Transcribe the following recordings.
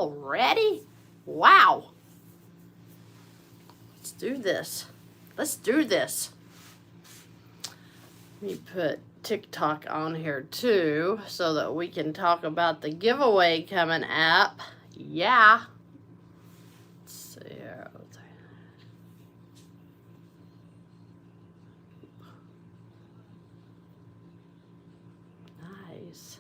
already? Wow. Let's do this. Let's do this. Let me put TikTok on here too so that we can talk about the giveaway coming up. Yeah. Let's see here. Nice.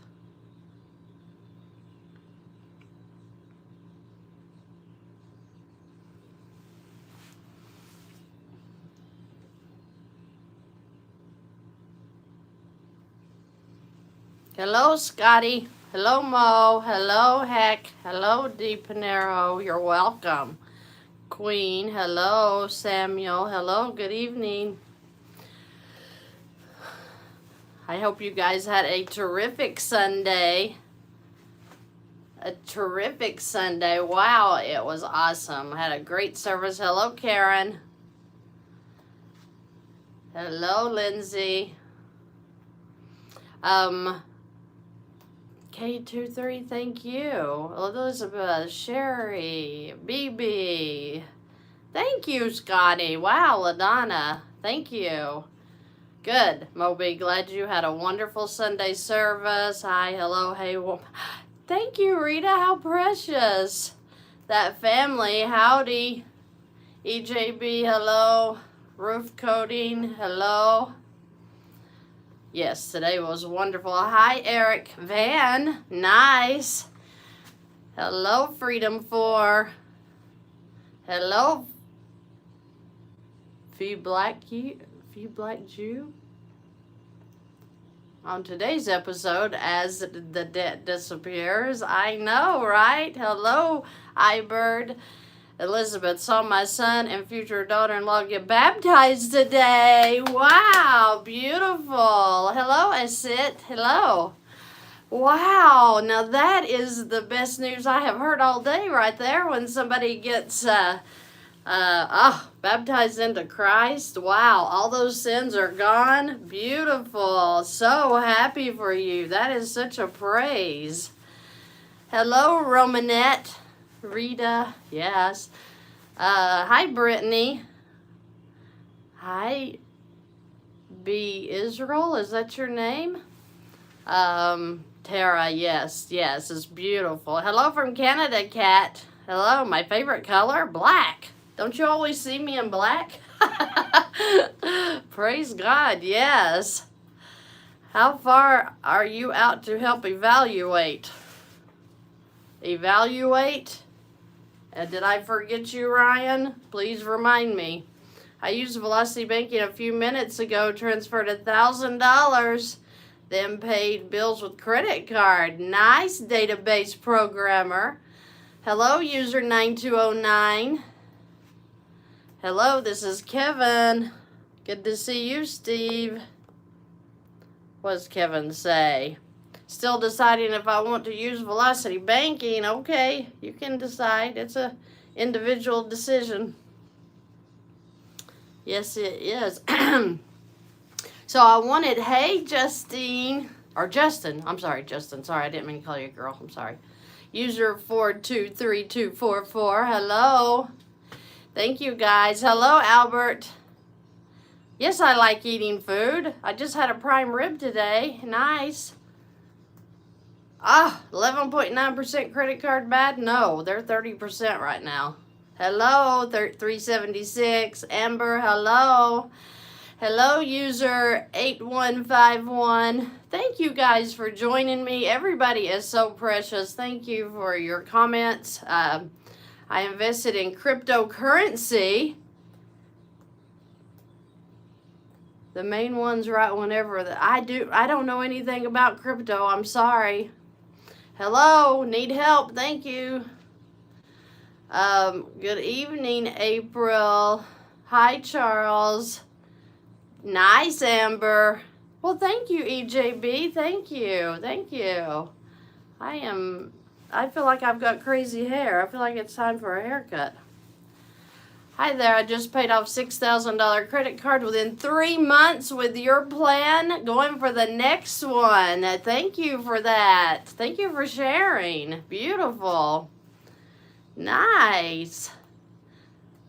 Hello, Scotty. Hello, Mo. Hello, Heck. Hello, D. Panero. You're welcome. Queen. Hello, Samuel. Hello, good evening. I hope you guys had a terrific Sunday. A terrific Sunday. Wow, it was awesome. I had a great service. Hello, Karen. Hello, Lindsay. K23, thank you. Elizabeth, Sherry, BB. Thank you, Scotty. Wow, LaDonna. Thank you. Good. Moby, glad you had a wonderful Sunday service. Hi, hello, hey. Thank you, Rita. How precious. That family, howdy. EJB, hello. Roof coating, hello. Yes, today was wonderful. Hi, Eric. Vann, nice. Hello, Freedom 4. Hello, Few Black Jew. On today's episode, as the debt disappears, I know, right? Hello, iBird. Elizabeth saw my son and future daughter-in-law get baptized today. Wow, beautiful. Hello, Asit. Hello. Wow, now that is the best news I have heard all day right there when somebody gets baptized into Christ. Wow, all those sins are gone. Beautiful. So happy for you. That is such a praise. Hello, Romanette. Rita, yes. Hi, Brittany. Hi, B. Israel, is that your name? Tara, yes, it's beautiful. Hello from Canada, Kat. Hello, my favorite color, black. Don't you always see me in black? Praise God, yes. How far are you out to help evaluate? Evaluate? Did I forget you, Ryan? Please remind me. I used Velocity Banking a few minutes ago, transferred $1,000, then paid bills with credit card. Nice, database programmer. Hello, user 9209. Hello, this is Kevin. Good to see you, Steve. What does Kevin say? Still deciding if I want to use Velocity Banking. Okay, you can decide. It's a individual decision. Yes, it is. So I wanted, hey, Justine, or Justin. I'm sorry, Justin. Sorry, I didn't mean to call you a girl. I'm sorry. User 423244. Hello. Thank you, guys. Hello, Albert. Yes, I like eating food. I just had a prime rib today. Nice. 11.9% credit card bad? No, they're 30% right now. Hello, 376. Amber, hello. Hello, user 8151. Thank you guys for joining me. Everybody is so precious. Thank you for your comments. I invested in cryptocurrency. The main ones right whenever I don't know anything about crypto. I'm sorry. Hello, need help. Thank you. Good evening, April. Hi, Charles. Nice, Amber. Well, thank you, EJB. Thank you. Thank you. I feel like I've got crazy hair. I feel like it's time for a haircut. Hi there, I just paid off $6,000 credit card within 3 months with your plan. Going for the next one. Thank you for that. Thank you for sharing. Beautiful. nice.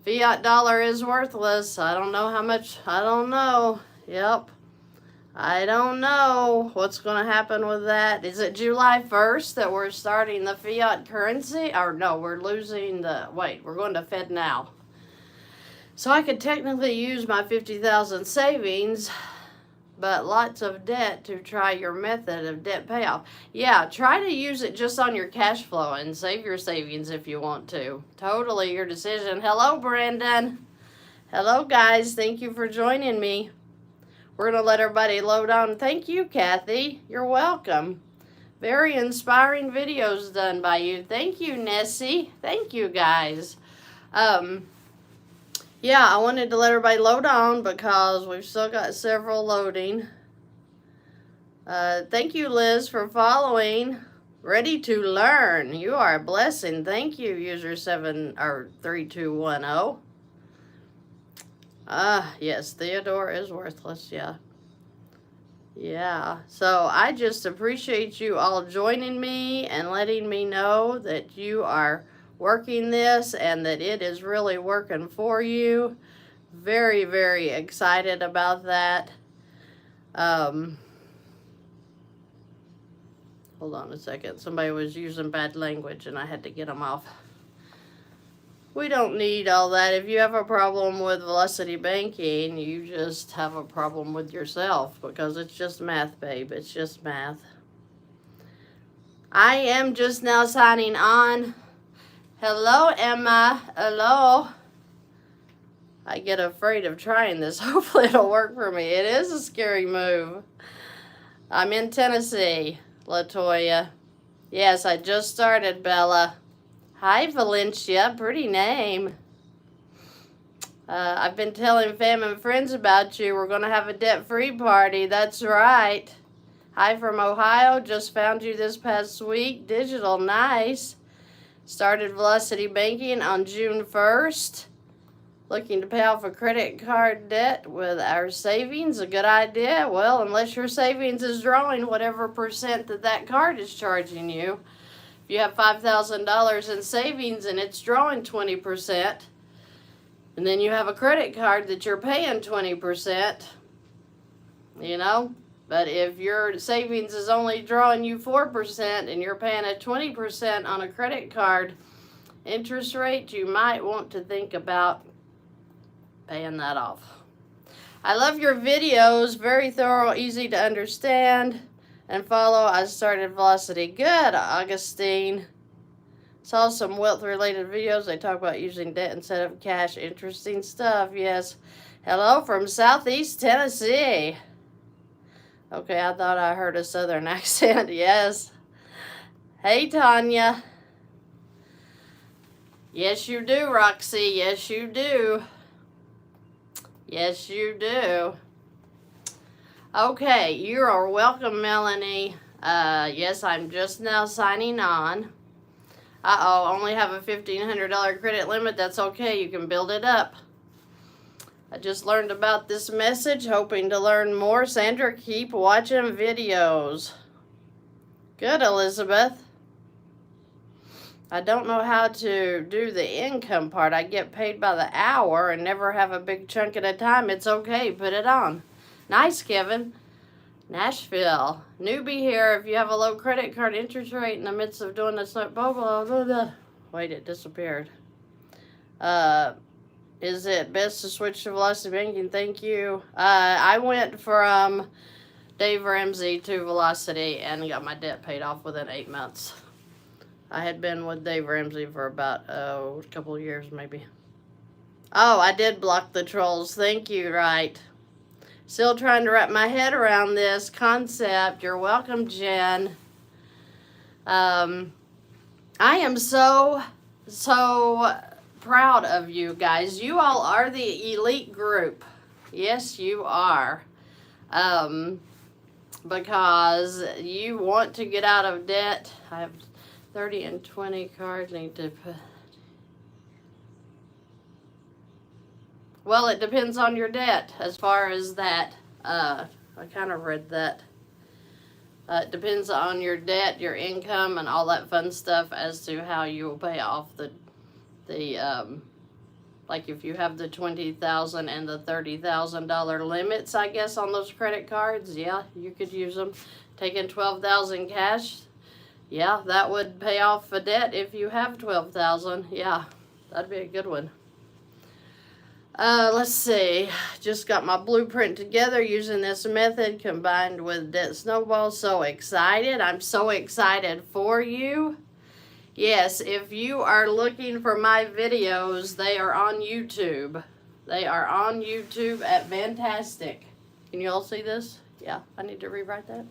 Fiat dollar is worthless. I don't know how much. I don't know. Yep. I don't know what's going to happen with that. Is it July 1st that we're starting the fiat currency? Or no, we're losing the... Wait, we're going to Fed now. So I could technically use my 50,000 savings, but lots of debt to try your method of debt payoff. Yeah, try to use it just on your cash flow and save your savings if you want to. Totally your decision. Hello, Brandon. Hello, guys. Thank you for joining me. We're going to let everybody load on. Thank you, Kathy. You're welcome. Very inspiring videos done by you. Thank you, Nessie. Thank you, guys. Yeah, I wanted to let everybody load on because we've still got several loading. Thank you, Liz, for following. Ready to learn. You are a blessing. Thank you, user 3210. Yes, Theodore is worthless, yeah. Yeah, so I just appreciate you all joining me and letting me know that you are working this and that it is really working for you. Very, very excited about that. Hold on a second. Somebody was using bad language and I had to get them off. We don't need all that. If you have a problem with Velocity Banking, you just have a problem with yourself because it's just math, babe. It's just math. I am just now signing on. Hello, Emma. Hello. I get afraid of trying this. Hopefully it'll work for me. It is a scary move. I'm in Tennessee, Latoya. Yes, I just started, Bella. Hi, Valencia. Pretty name. I've been telling fam and friends about you. We're going to have a debt-free party. That's right. Hi from Ohio. Just found you this past week. Digital, nice. Started Velocity Banking on June 1st. Looking to pay off a credit card debt with our savings. A good idea? Well, unless your savings is drawing whatever percent that card is charging you. If you have $5,000 in savings and it's drawing 20%, and then you have a credit card that you're paying 20%, you know? But if your savings is only drawing you 4% and you're paying a 20% on a credit card interest rate, you might want to think about paying that off. I love your videos. Very thorough, easy to understand and follow. I started Velocity. Good, Augustine. Saw some wealth-related videos. They talk about using debt instead of cash. Interesting stuff, yes. Hello from Southeast Tennessee. Okay, I thought I heard a southern accent. Yes. Hey, Tanya. Yes, you do, Roxy. Yes, you do. Yes, you do. Okay, you are welcome, Melanie. Yes, I'm just now signing on. Only have a $1,500 credit limit. That's okay. You can build it up. I just learned about this message, hoping to learn more. Sandra, keep watching videos. Good, Elizabeth. I don't know how to do the income part. I get paid by the hour and never have a big chunk at a time. It's okay. Put it on. Nice, Kevin. Nashville. Newbie here. If you have a low credit card interest rate in the midst of doing this, blah, blah, blah, blah. Wait, it disappeared. Is it best to switch to Velocity Banking? Thank you. I went from Dave Ramsey to Velocity and got my debt paid off within 8 months. I had been with Dave Ramsey for about a couple of years maybe. Oh, I did block the trolls. Thank you, right. Still trying to wrap my head around this concept. You're welcome, Jen. I am so proud of you guys. You all are the elite group. Yes, you are. Because you want to get out of debt. I have 30 and 20 cards. Need to put. Well, it depends on your debt as far as that. I kind of read that. It depends on your debt, your income, and all that fun stuff as to how you will pay off the the, like if you have the $20,000 and the $30,000 limits, I guess, on those credit cards, yeah, you could use them. Taking $12,000 cash, yeah, that would pay off a debt if you have $12,000. Yeah, that'd be a good one. Let's see. Just got my blueprint together using this method combined with debt snowball. So excited. I'm so excited for you. Yes, if you are looking for my videos, they are on YouTube. They are on YouTube at Fantastic. Can you all see this? Yeah, I need to rewrite that.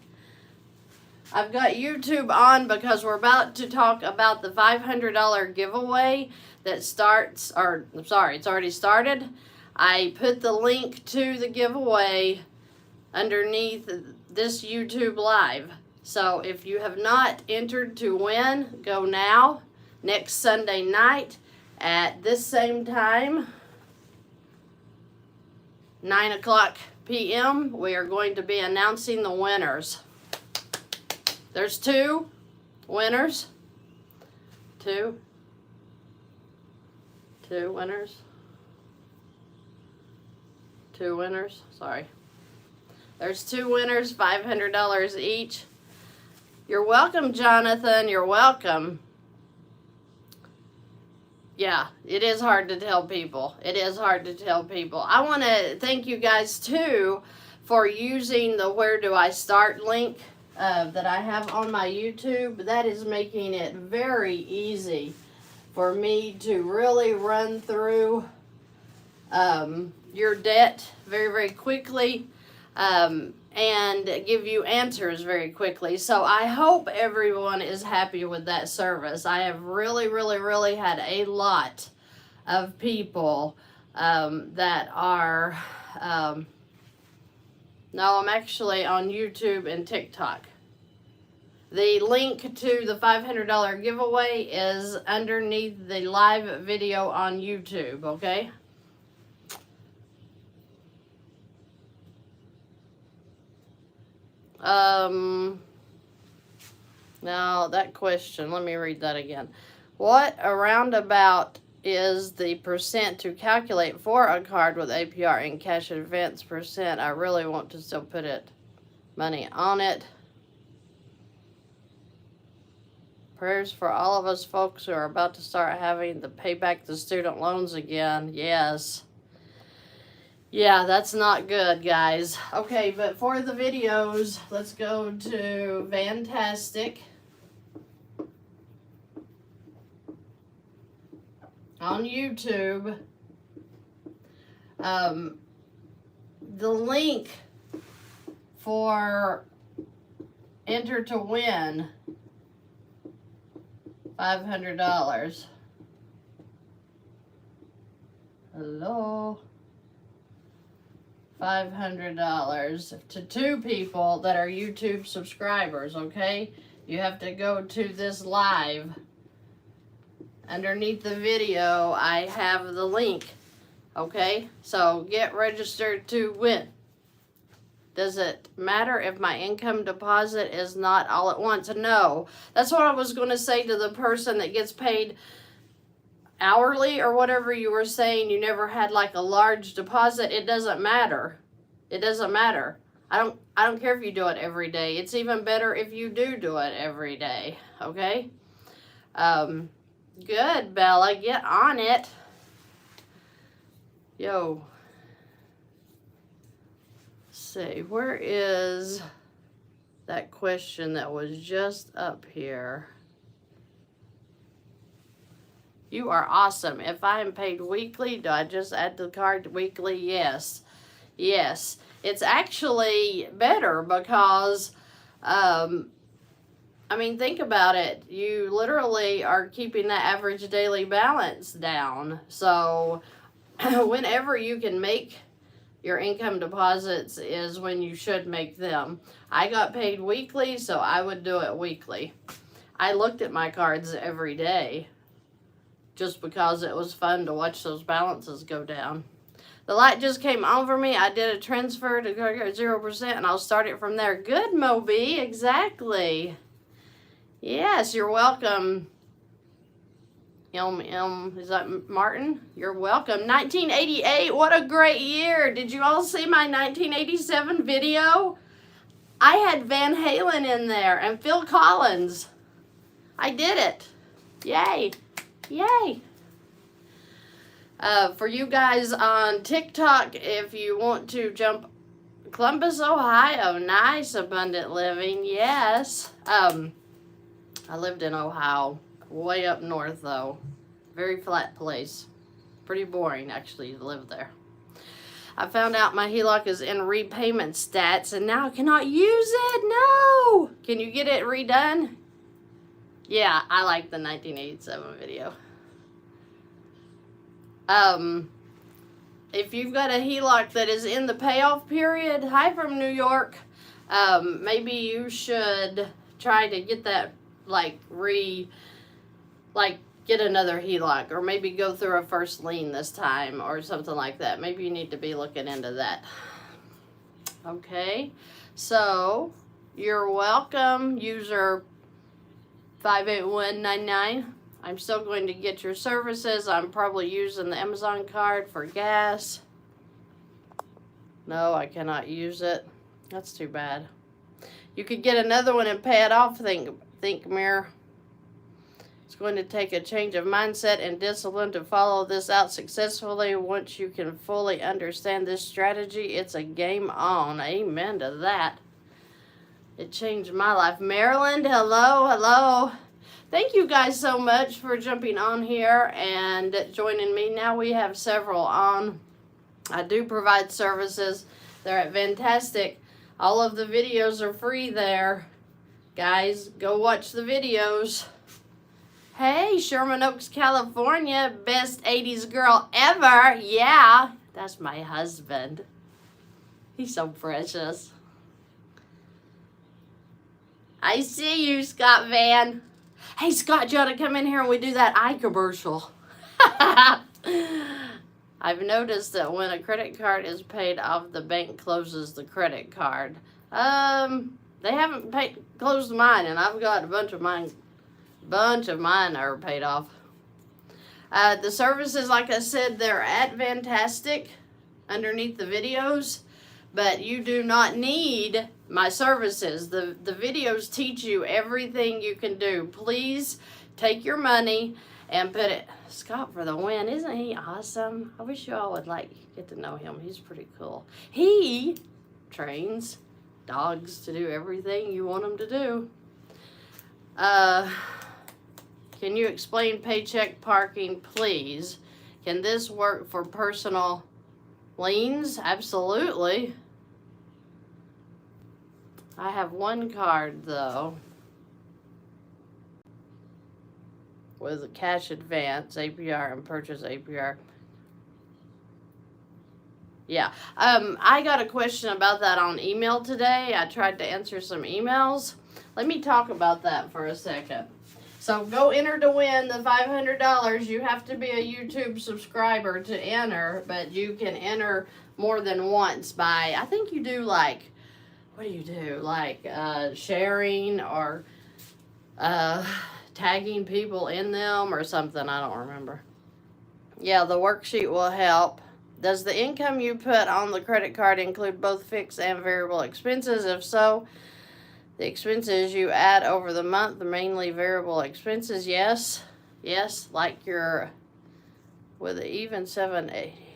I've got YouTube on because we're about to talk about the $500 giveaway that starts, or I'm sorry, it's already started. I put the link to the giveaway underneath this YouTube live. So if you have not entered to win, go now. Next Sunday night at this same time, 9:00 p.m., we are going to be announcing the winners. There's 2 winners. 2 winners. 2 winners. Sorry. There's 2 winners, $500 each. You're welcome, Jonathan. You're welcome. Yeah, it is hard to tell people. It is hard to tell people. I want to thank you guys, too, for using the Where Do I Start link that I have on my YouTube. That is making it very easy for me to really run through your debt very, very quickly. And give you answers very quickly. So I hope everyone is happy with that service. I have really had a lot of people that are, no, I'm actually on YouTube and TikTok. The link to the $500 giveaway is underneath the live video on YouTube, okay? Now that question, let me read that again. What around about is the percent to calculate for a card with APR and cash advance percent? I really want to still put money on it. Prayers for all of us folks who are about to start having to pay back the student loans again. Yes. Yeah, that's not good, guys. Okay, but for the videos, let's go to Fantastic. On YouTube. The link for Enter to Win $500. Hello? $500 to 2 people that are YouTube subscribers, okay? You have to go to this live. Underneath the video, I have the link, okay? So get registered to win. Does it matter if my income deposit is not all at once? No. That's what I was going to say to the person that gets paid hourly or whatever you were saying. You never had like a large deposit. It doesn't matter. It doesn't matter. I don't care if you do it every day. It's even better if you do it every day. Okay? Good, Bella. Get on it. Yo. Let's see. Where is that question that was just up here? You are awesome. If I am paid weekly, do I just add the card weekly? Yes. Yes. It's actually better because, I mean, think about it. You literally are keeping the average daily balance down. So, whenever you can make your income deposits is when you should make them. I got paid weekly, so I would do it weekly. I looked at my cards every day, just because it was fun to watch those balances go down. The light just came on for me. I did a transfer to 0%, and I'll start it from there. Good, Moby. Exactly. Yes, you're welcome. Is that Martin? You're welcome. 1988, what a great year. Did you all see my 1987 video? I had Van Halen in there and Phil Collins. I did it. Yay. Yay. For you guys on TikTok, if you want to jump Columbus, Ohio, nice, abundant living, yes. I lived in Ohio, way up north though, very flat place, pretty boring actually to live there. I found out my HELOC is in repayment stats and now I cannot use it, no! Can you get it redone? Yeah, I like the 1987 video. If you've got a HELOC that is in the payoff period, hi from New York, maybe you should try to get that, get another HELOC, or maybe go through a first lien this time, or something like that. Maybe you need to be looking into that. Okay, so, you're welcome, user 58199. I'm still going to get your services. I'm probably using the Amazon card for gas. No, I cannot use it. That's too bad. You could get another one and pay it off, think Mirror. It's going to take a change of mindset and discipline to follow this out successfully. Once you can fully understand this strategy, it's a game on. Amen to that. It changed my life. Maryland, hello, hello. Thank you guys so much for jumping on here and joining me. Now we have several on. I do provide services. They're at Fantastic. All of the videos are free there. Guys, go watch the videos. Hey, Sherman Oaks, California. Best 80s girl ever. Yeah, that's my husband. He's so precious. I see you, Scott Vann. Hey, Scott, you ought to come in here and we do that eye commercial. I've noticed that when a credit card is paid off, the bank closes the credit card. They haven't closed mine, and I've got a bunch of mine are paid off. The services, like I said, they're at Fantastic underneath the videos, but you do not need my services. The videos teach you everything you can do. Please take your money and put it. Scott for the win. Isn't he awesome? I wish you all would get to know him. He's pretty cool. He trains dogs to do everything you want them to do. Can you explain paycheck parking, please? Can this work for personal liens? Absolutely. I have one card, though, with a cash advance, APR, and purchase APR. Yeah, I got a question about that on email today. I tried to answer some emails. Let me talk about that for a second. So go enter to win the $500. You have to be a YouTube subscriber to enter, but you can enter more than once by, I think you do what do you do? Sharing or tagging people in them or something. I don't remember. Yeah, the worksheet will help. Does the income you put on the credit card include both fixed and variable expenses? If so, the expenses you add over the month, mainly variable expenses, yes. Yes, like your, with an even 780.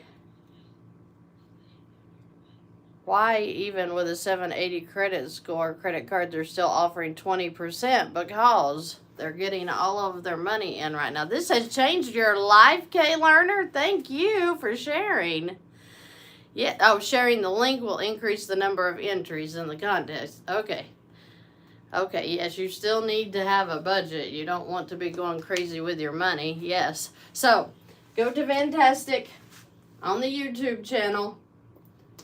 Why even with a 780 credit score, credit cards are still offering 20%? Because they're getting all of their money in right now. This has changed your life, K-Learner. Thank you for sharing. Yeah. Oh, sharing the link will increase the number of entries in the contest. Okay. Okay, yes, you still need to have a budget. You don't want to be going crazy with your money. Yes. So, go to Fantastic on the YouTube channel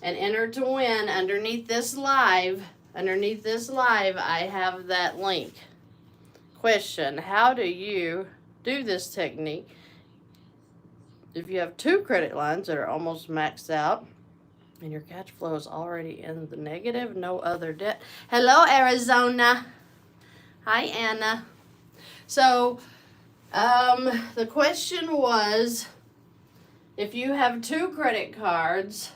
and enter to win. Underneath this live, I have that link. Question, how do you do this technique if you have 2 credit lines that are almost maxed out and your cash flow is already in the negative, no other debt? Hello, Arizona. Hi, Anna. So, The question was, if you have 2 credit cards,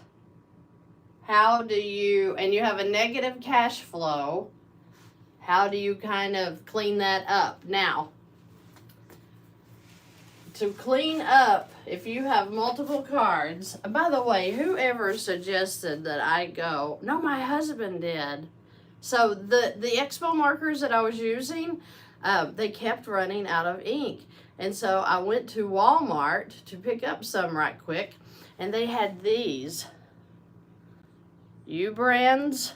how do you, and you have a negative cash flow, how do you kind of clean that up? Now, to clean up, if you have multiple cards, by the way, whoever suggested that I go, no, my husband did. So the Expo markers that I was using, they kept running out of ink. And so I went to Walmart to pick up some right quick, and they had these brands.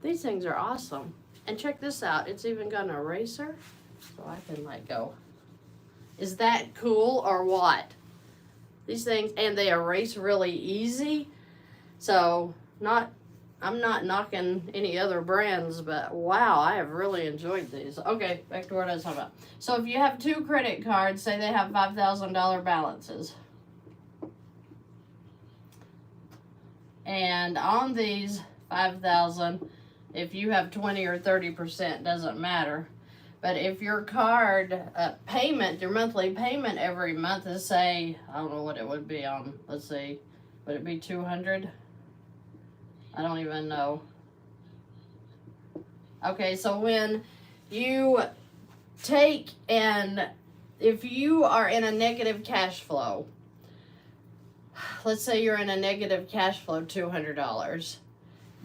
These things are awesome. And check this out. It's even got an eraser, so I can let go. Is that cool or what? These things, and they erase really easy. So I'm not knocking any other brands, but wow, I have really enjoyed these. Okay, back to what I was talking about. So if you have 2 credit cards, say they have $5,000 balances. And on these 5,000, if you have 20 or 30%, doesn't matter. But if your card payment, your monthly payment every month is, say, I don't know what it would be on, let's see, would it be 200? I don't even know. Okay, so when you take, and if you are in a negative cash flow, let's say you're in a negative cash flow, $200.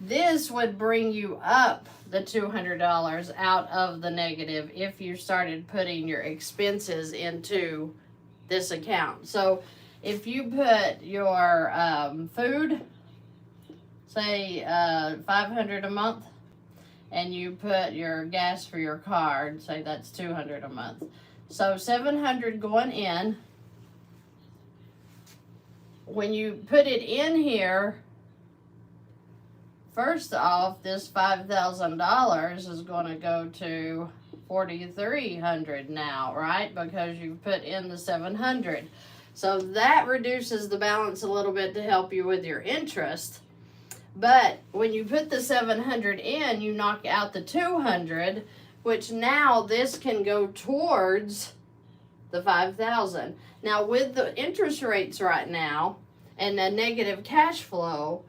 This would bring you up the $200 out of the negative if you started putting your expenses into this account. So if you put your food, say $500 a month, and you put your gas for your card, say that's $200 a month. So $700 going in. When you put it in here, first off, this $5,000 is going to go to $4,300 now, right? Because you put in the $700. So that reduces the balance a little bit to help you with your interest. But when you put the $700 in, you knock out the $200, which now this can go towards the $5,000. Now with the interest rates right now and a negative cash flow,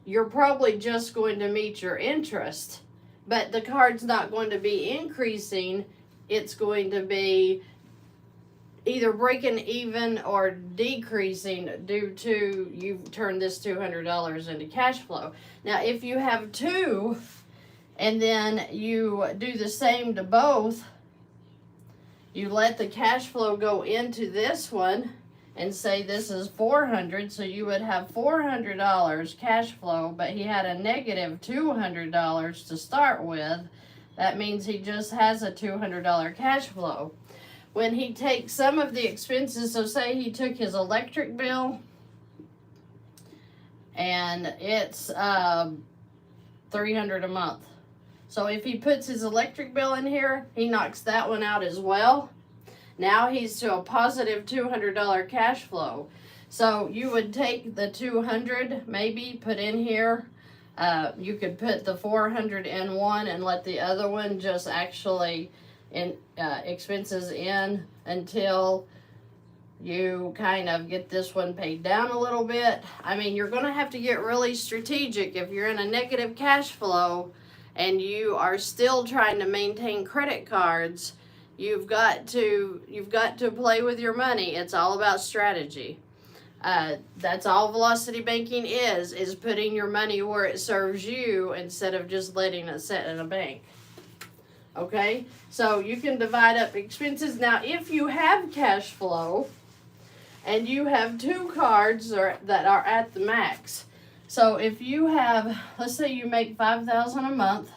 you're probably just going to meet your interest, but the card's not going to be increasing. It's going to be either breaking even or decreasing due to you've turned this $200 into cash flow. Now, if you have 2 and then you do the same to both, you let the cash flow go into this one and say this is $400, so you would have $400 cash flow, but he had a negative $200 to start with. That means he just has a $200 cash flow. When he takes some of the expenses, so say he took his electric bill, and it's $300 a month. So if he puts his electric bill in here, he knocks that one out as well. Now he's to a positive $200 cash flow. So you would take the $200, maybe put in here. You could put the $400 in one and let the other one just actually expenses in until you kind of get this one paid down a little bit. I mean, you're going to have to get really strategic if you're in a negative cash flow and you are still trying to maintain credit cards. You've got to play with your money. It's all about strategy. That's all velocity banking is putting your money where it serves you instead of just letting it sit in a bank. Okay, so you can divide up expenses. Now, if you have cash flow and you have 2 cards that are at the max, so if you have, let's say you make $5,000 a month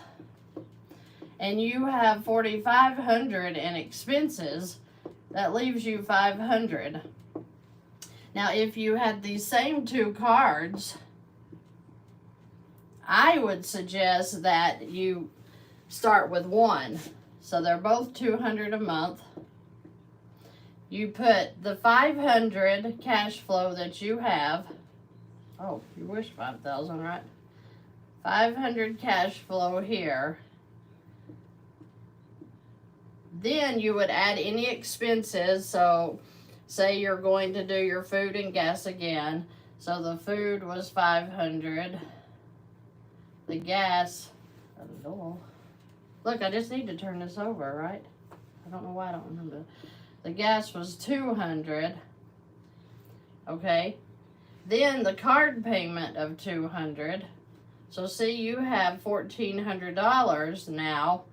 and you have $4,500 in expenses, that leaves you $500. Now, if you had these same 2 cards, I would suggest that you start with 1. So they're both $200 a month. You put the $500 cash flow that you have. Oh, you wish 5,000, right? $500 cash flow here. Then you would add any expenses. So say you're going to do your food and gas again. So the food was $500. The gas, look, I just need to turn this over, right? I don't know why I don't remember. The gas was $200. Okay. Then the card payment of $200. So see, you have $1,400 now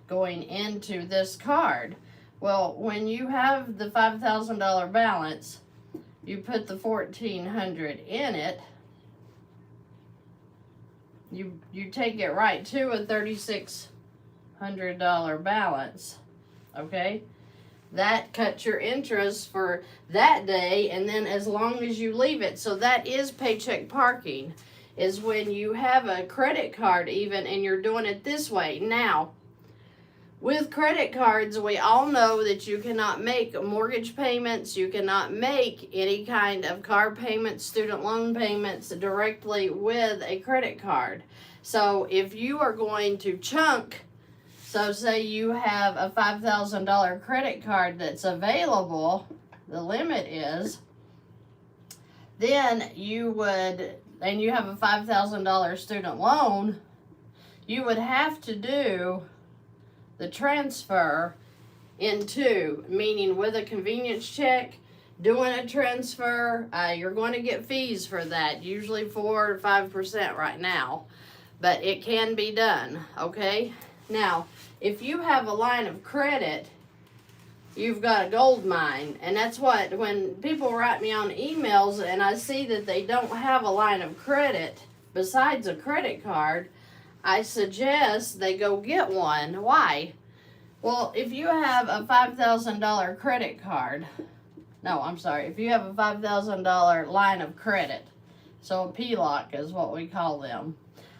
going into this card. Well, when you have the $5,000 balance, you put the $1,400 in it. You take it right to a $3,600 balance. Okay? That cuts your interest for that day, and then as long as you leave it. So that is paycheck parking, is when you have a credit card even and you're doing it this way. Now, with credit cards, we all know that you cannot make mortgage payments, you cannot make any kind of car payments, student loan payments directly with a credit card. So if you are going to chunk, so say you have a $5,000 credit card that's available, the limit is, then you would, and you have a $5,000 student loan, you would have to do the transfer into, meaning with a convenience check, doing a transfer, you're going to get fees for that, usually 4 or 5% right now, but it can be done, okay? Now, if you have a line of credit, you've got a gold mine, and that's what, when people write me on emails and I see that they don't have a line of credit besides a credit card, I suggest they go get one. Why? Well, if you have a $5,000 credit card, no, I'm sorry, if you have a $5,000 line of credit, so a PLOC is what we call them,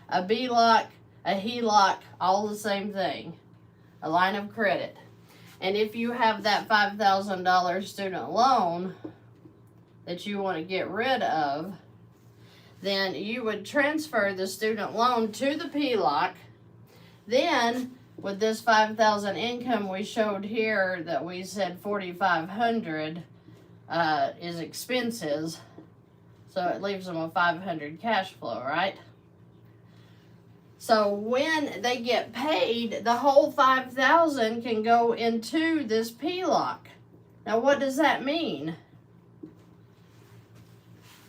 a BLOC, a HELOC, all the same thing, a line of credit. And if you have that $5,000 student loan that you want to get rid of, then you would transfer the student loan to the PLOC. Then, with this $5,000 income we showed here that we said $4,500 is expenses, so it leaves them a $500 cash flow, right? So when they get paid, the whole $5,000 can go into this PLOC. Now, what does that mean?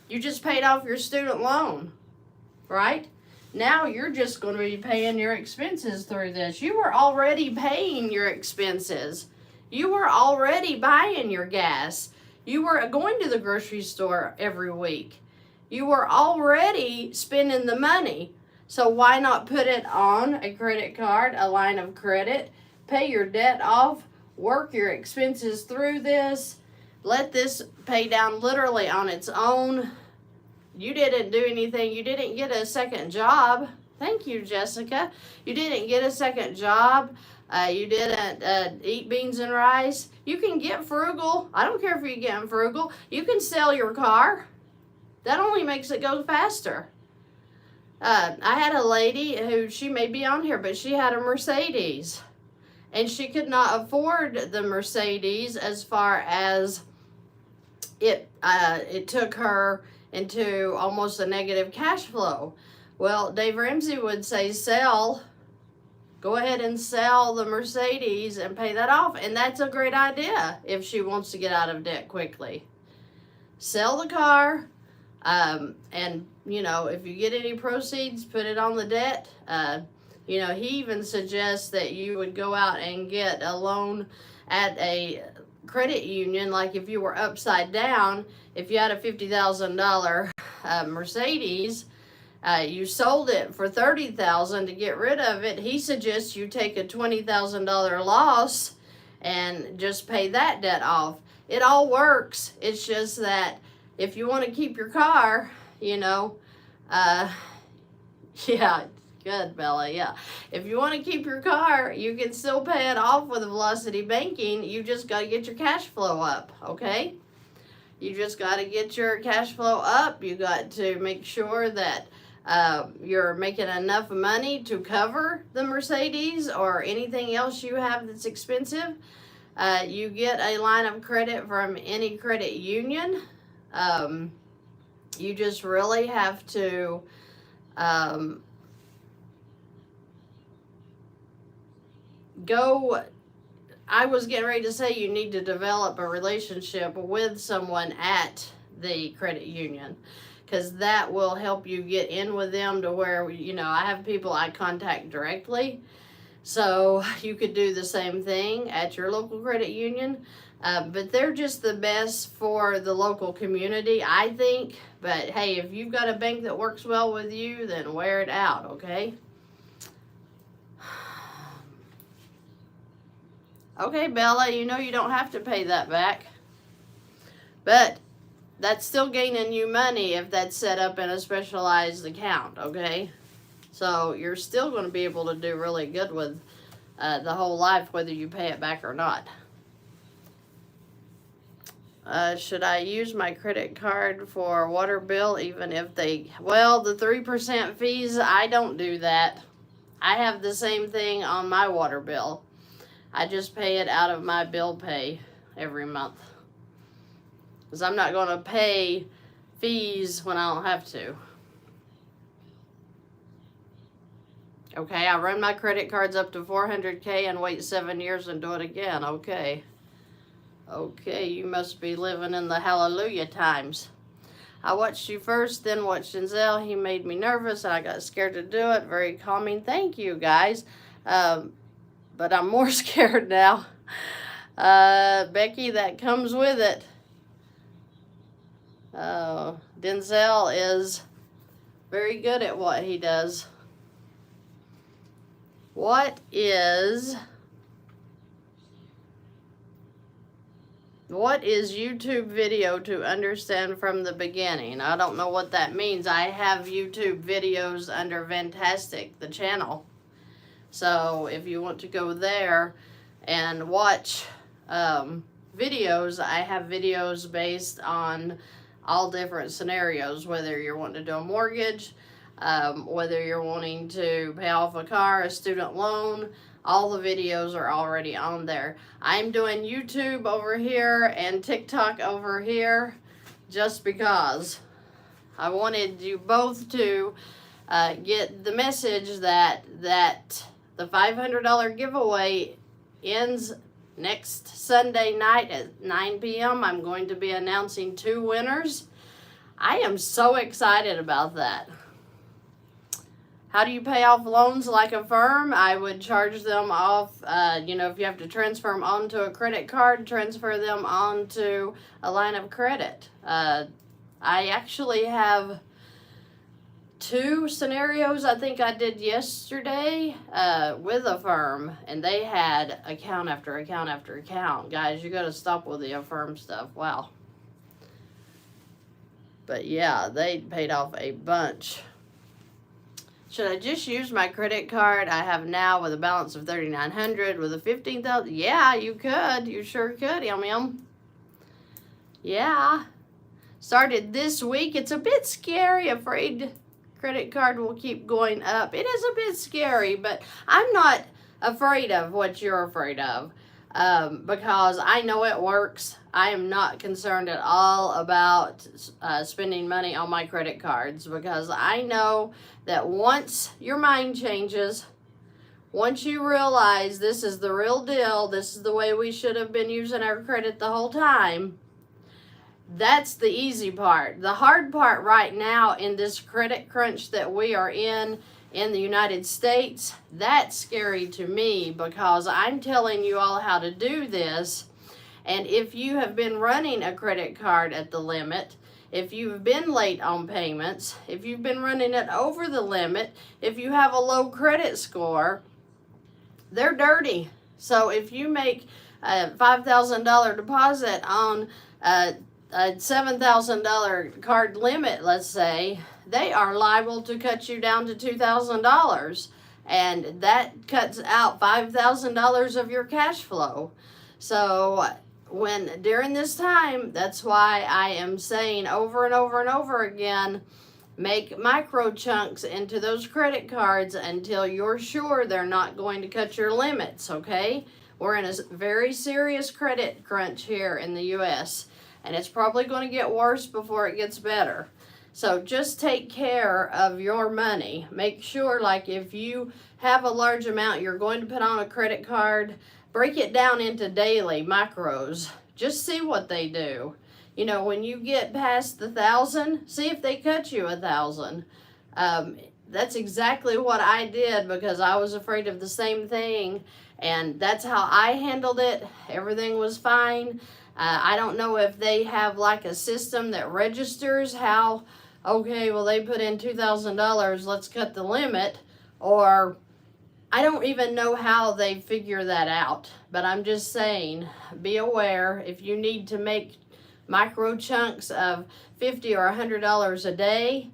You just paid off your student loan, right? Now you're just going to be paying your expenses through this. You were already paying your expenses. You were already buying your gas. You were going to the grocery store every week. You were already spending the money. So why not put it on a credit card, a line of credit, pay your debt off, work your expenses through this, let this pay down literally on its own. You didn't do anything. You didn't get a second job. Thank you, Jessica. You didn't get a second job. You didn't eat beans and rice. You can get frugal. I don't care if you're getting frugal. You can sell your car. That only makes it go faster. I had a lady who, she may be on here, but she had a Mercedes. And she could not afford the Mercedes as far as it took her into almost a negative cash flow. Well, Dave Ramsey would say sell. Go ahead and sell the Mercedes and pay that off. And that's a great idea if she wants to get out of debt quickly. Sell the car. And, you know, if you get any proceeds, put it on the debt. You know, he even suggests that you would go out and get a loan at a credit union. Like if you were upside down, if you had a $50,000 Mercedes, you sold it for $30,000 to get rid of it. He suggests you take a $20,000 loss and just pay that debt off. It all works. It's just that if you want to keep your car, you know, yeah, good, Bella, yeah. If you want to keep your car, you can still pay it off with Velocity Banking. You just got to get your cash flow up, okay? You just got to get your cash flow up. You got to make sure that you're making enough money to cover the Mercedes or anything else you have that's expensive, you get a line of credit from any credit union. You just really have to go. I was getting ready to say you need to develop a relationship with someone at the credit union, because that will help you get in with them to where, you know, I have people I contact directly. So you could do the same thing at your local credit union. But they're just the best for the local community, I think. But hey, if you've got a bank that works well with you, then wear it out, okay? Okay, Bella, you know you don't have to pay that back. But that's still gaining you money if that's set up in a specialized account, okay? So you're still going to be able to do really good with the whole life, whether you pay it back or not. Should I use my credit card for water bill even if they... Well, the 3% fees, I don't do that. I have the same thing on my water bill. I just pay it out of my bill pay every month, because I'm not going to pay fees when I don't have to. Okay, I run my credit cards up to $400K and wait 7 years and do it again. Okay. Okay, you must be living in the hallelujah times. I watched you first, then watched Denzel. He made me nervous and I got scared to do it. Very calming. Thank you, guys. But I'm more scared now. Becky, that comes with it. Denzel is very good at what he does. What is YouTube video to understand from the beginning? I don't know what that means. I have YouTube videos under Fantastic, the channel. So if you want to go there and watch videos, I have videos based on all different scenarios, whether you're wanting to do a mortgage, whether you're wanting to pay off a car, a student loan. All the videos are already on there. I'm doing YouTube over here and TikTok over here just because I wanted you both to get the message that the $500 giveaway ends next Sunday night at 9 p.m. I'm going to be announcing 2 winners. I am so excited about that. How do you pay off loans like a firm? I would charge them off, if you have to transfer them onto a credit card, transfer them onto a line of credit. I actually have 2 scenarios I think I did yesterday with a firm, and they had account after account after account. Guys, you got to stop with the Affirm stuff. Wow. But yeah, they paid off a bunch. Should I just use my credit card I have now with a balance of $3,900 with a $15,000? Yeah, you could. You sure could, Yum. Yeah. Started this week. It's a bit scary. Afraid credit card will keep going up. It is a bit scary, but I'm not afraid of what you're afraid of because I know it works. I am not concerned at all about spending money on my credit cards, because I know that once your mind changes, once you realize this is the real deal, this is the way we should have been using our credit the whole time, that's the easy part. The hard part right now in this credit crunch that we are in the United States, that's scary to me, because I'm telling you all how to do this. And if you have been running a credit card at the limit, if you've been late on payments, if you've been running it over the limit, if you have a low credit score, they're dirty. So if you make a $5,000 deposit on a $7,000 card limit, let's say, they are liable to cut you down to $2,000. And that cuts out $5,000 of your cash flow. So during this time, that's why I am saying over and over and over again, make micro chunks into those credit cards until you're sure they're not going to cut your limits, okay? We're in a very serious credit crunch here in the U.S., and it's probably going to get worse before it gets better. So just take care of your money. Make sure, like, if you have a large amount you're going to put on a credit card, break it down into daily micros. Just see what they do. You know, when you get past the 1,000, see if they cut you 1,000. That's exactly what I did because I was afraid of the same thing, and that's how I handled it. Everything was fine. I don't know if they have like a system that registers how, okay, well, they put in $2,000, let's cut the limit, or I don't even know how they figure that out. But I'm just saying, be aware if you need to make micro chunks of $50 or $100 a day,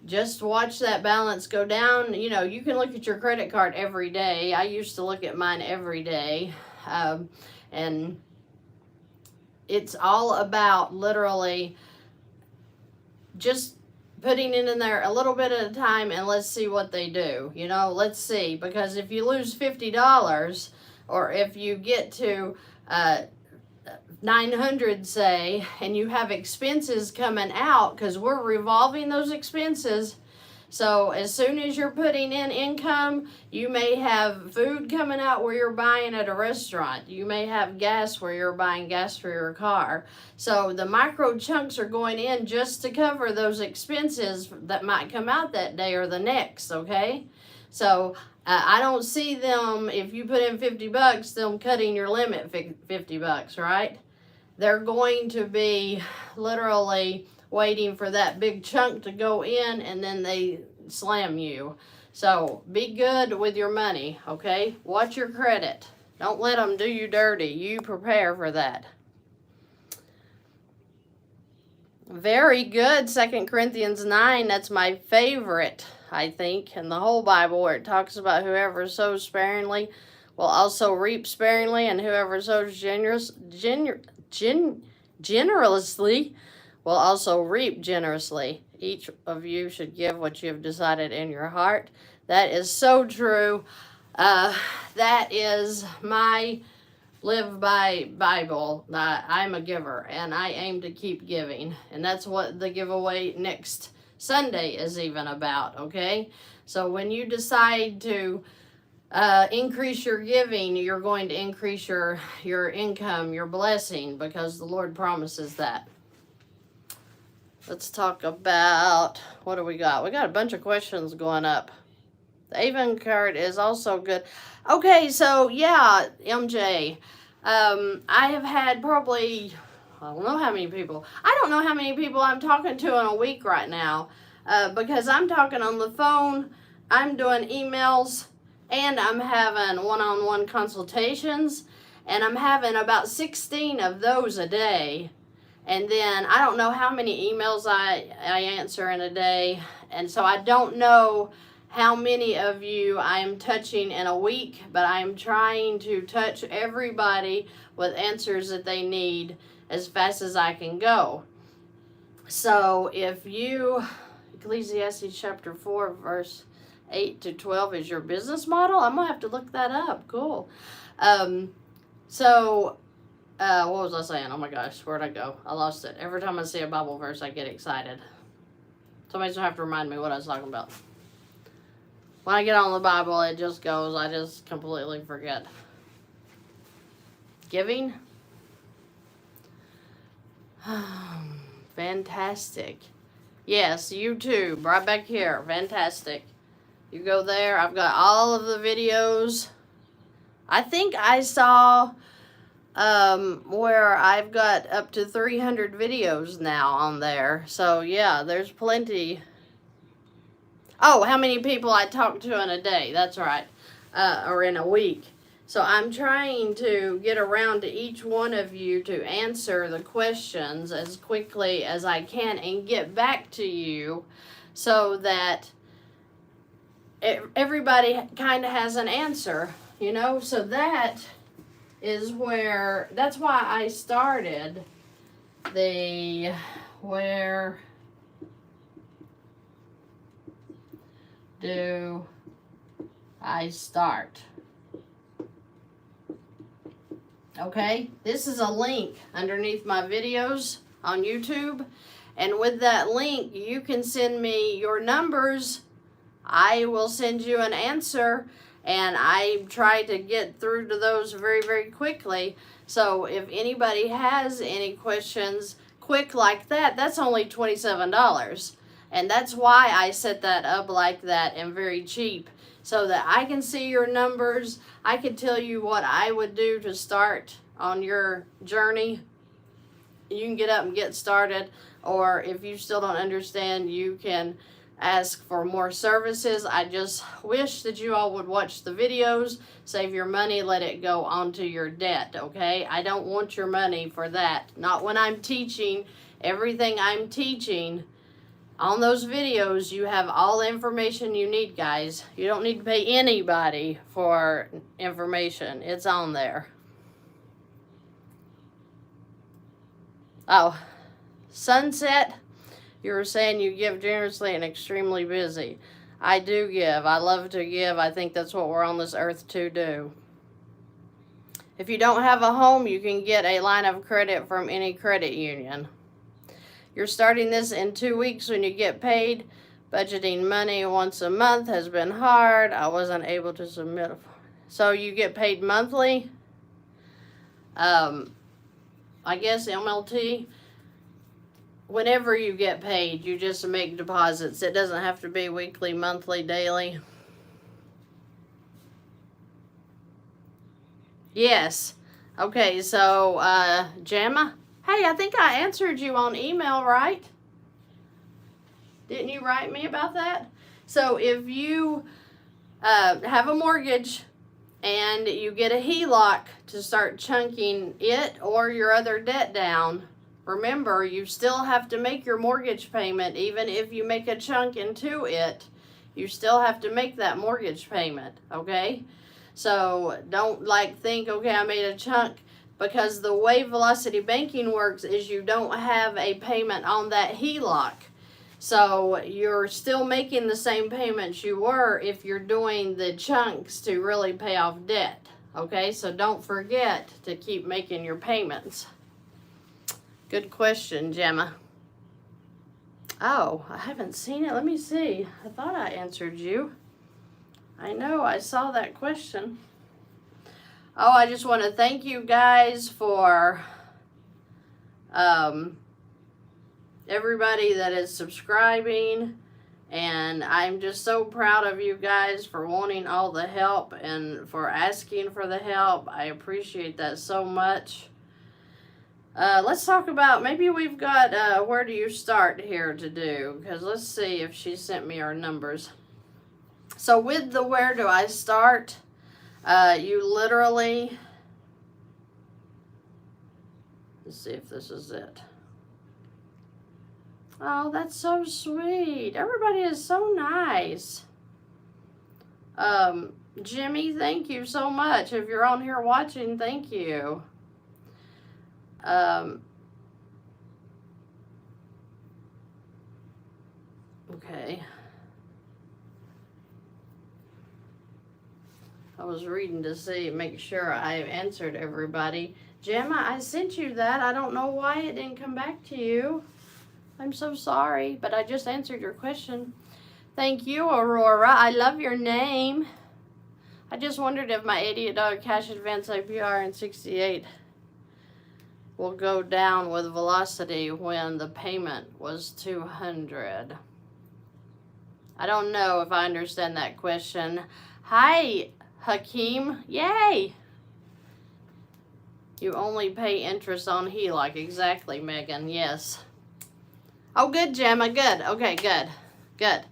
just watch that balance go down. You know, you can look at your credit card every day. I used to look at mine every day. And it's all about literally just putting it in there a little bit at a time, and let's see what they do. You know, let's see, because if you lose $50, or if you get to 900, say, and you have expenses coming out, because we're revolving those expenses. So as soon as you're putting in income, you may have food coming out where you're buying at a restaurant. You may have gas where you're buying gas for your car. So the micro chunks are going in just to cover those expenses that might come out that day or the next, okay? So I don't see them, if you put in $50, them cutting your limit $50, right? They're going to be literally waiting for that big chunk to go in, and then they slam you. So be good with your money, okay? Watch your credit. Don't let them do you dirty. You prepare for that. Very good. 2 Corinthians 9, that's my favorite, I think, in the whole Bible, where it talks about whoever sows sparingly will also reap sparingly, and whoever sows generously will also reap generously. Each of you should give what you have decided in your heart. That is so true. That is my live by Bible. I'm a giver, and I aim to keep giving. And that's what the giveaway next Sunday is even about, okay? So when you decide to increase your giving, you're going to increase your income, your blessing, because the Lord promises that. Let's talk about, what do we got? We got a bunch of questions going up. The Avon card is also good. Okay, so yeah, MJ, I have had probably, I don't know how many people. I don't know how many people I'm talking to in a week right now, because I'm talking on the phone, I'm doing emails, and I'm having one-on-one consultations, and I'm having about 16 of those a day. And then I don't know how many emails I answer in a day. And so I don't know how many of you I am touching in a week, but I'm trying to touch everybody with answers that they need as fast as I can go. So if you, Ecclesiastes chapter 4, verse 8 to 12 is your business model. I'm going to have to look that up. Cool. What was I saying? Oh my gosh, where'd I go? I lost it. Every time I see a Bible verse, I get excited. Somebody's gonna have to remind me what I was talking about. When I get on the Bible, it just goes, I just completely forget. Giving? Fantastic. Yes, YouTube, right back here. Fantastic. You go there. I've got all of the videos. I think I saw where I've got up to 300 videos now on there. So yeah, there's plenty. Oh, how many people I talk to in a day. That's right. Or in a week. So I'm trying to get around to each one of you to answer the questions as quickly as I can and get back to you so that everybody kind of has an answer, you know. So that is where, that's why I started the, where do I start? Okay, this is a link underneath my videos on YouTube. And with that link, you can send me your numbers. I will send you an answer, and I try to get through to those very, very quickly. So if anybody has any questions quick like that, that's only $27. And that's why I set that up like that and very cheap, so that I can see your numbers. I can tell you what I would do to start on your journey. You can get up and get started, or if you still don't understand, you can ask for more services. I just wish that you all would watch the videos, save your money, let it go onto your debt, okay? I don't want your money for that. Not when I'm teaching. Everything I'm teaching on those videos, you have all the information you need, guys. You don't need to pay anybody for information. It's on there. Oh, Sunset, you were saying you give generously and extremely busy. I do give. I love to give. I think that's what we're on this earth to do. If you don't have a home, you can get a line of credit from any credit union. You're starting this in 2 weeks when you get paid. Budgeting money once a month has been hard. I wasn't able to submit. So you get paid monthly. I guess MLT, whenever you get paid, you just make deposits. It doesn't have to be weekly, monthly, daily. Yes. Okay, so, Gemma, hey, I think I answered you on email, right? Didn't you write me about that? So if you have a mortgage and you get a HELOC to start chunking it or your other debt down, remember, you still have to make your mortgage payment. Even if you make a chunk into it, you still have to make that mortgage payment, okay? So don't think, okay, I made a chunk, because the way Velocity Banking works is you don't have a payment on that HELOC. So you're still making the same payments you were if you're doing the chunks to really pay off debt. Okay, so don't forget to keep making your payments. Good question, Gemma. Oh, I haven't seen it. Let me see. I thought I answered you. I know, I saw that question. Oh, I just want to thank you guys for everybody that is subscribing, and I'm just so proud of you guys for wanting all the help and for asking for the help. I appreciate that so much. Let's talk about, maybe we've got where do you start here to do, because let's see if she sent me our numbers. So with the where do I start, you literally, let's see if this is it. Oh, that's so sweet. Everybody is so nice. Jimmy, thank you so much. If you're on here watching, thank you. Okay. I was reading to see, make sure I answered everybody. Gemma, I sent you that. I don't know why it didn't come back to you. I'm so sorry, but I just answered your question. Thank you, Aurora. I love your name. I just wondered if my $88 cash advance APR and 68 will go down with Velocity when the payment was $200. I don't know if I understand that question. Hi, Hakeem. Yay! You only pay interest on HELOC. Exactly, Megan. Yes. Oh, good, Gemma. Good. Okay, good. Good.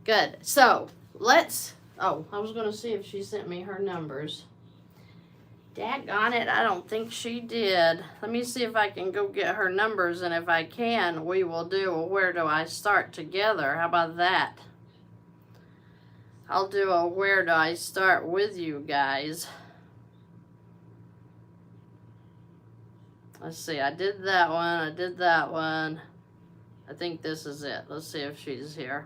Good. So, let's... Oh, I was going to see if she sent me her numbers. Daggone it, I don't think she did. Let me see if I can go get her numbers, and if I can, we will do a where do I start together. How about that? I'll do a where do I start with you guys. Let's see, I did that one, I did that one. I think this is it. Let's see if she's here.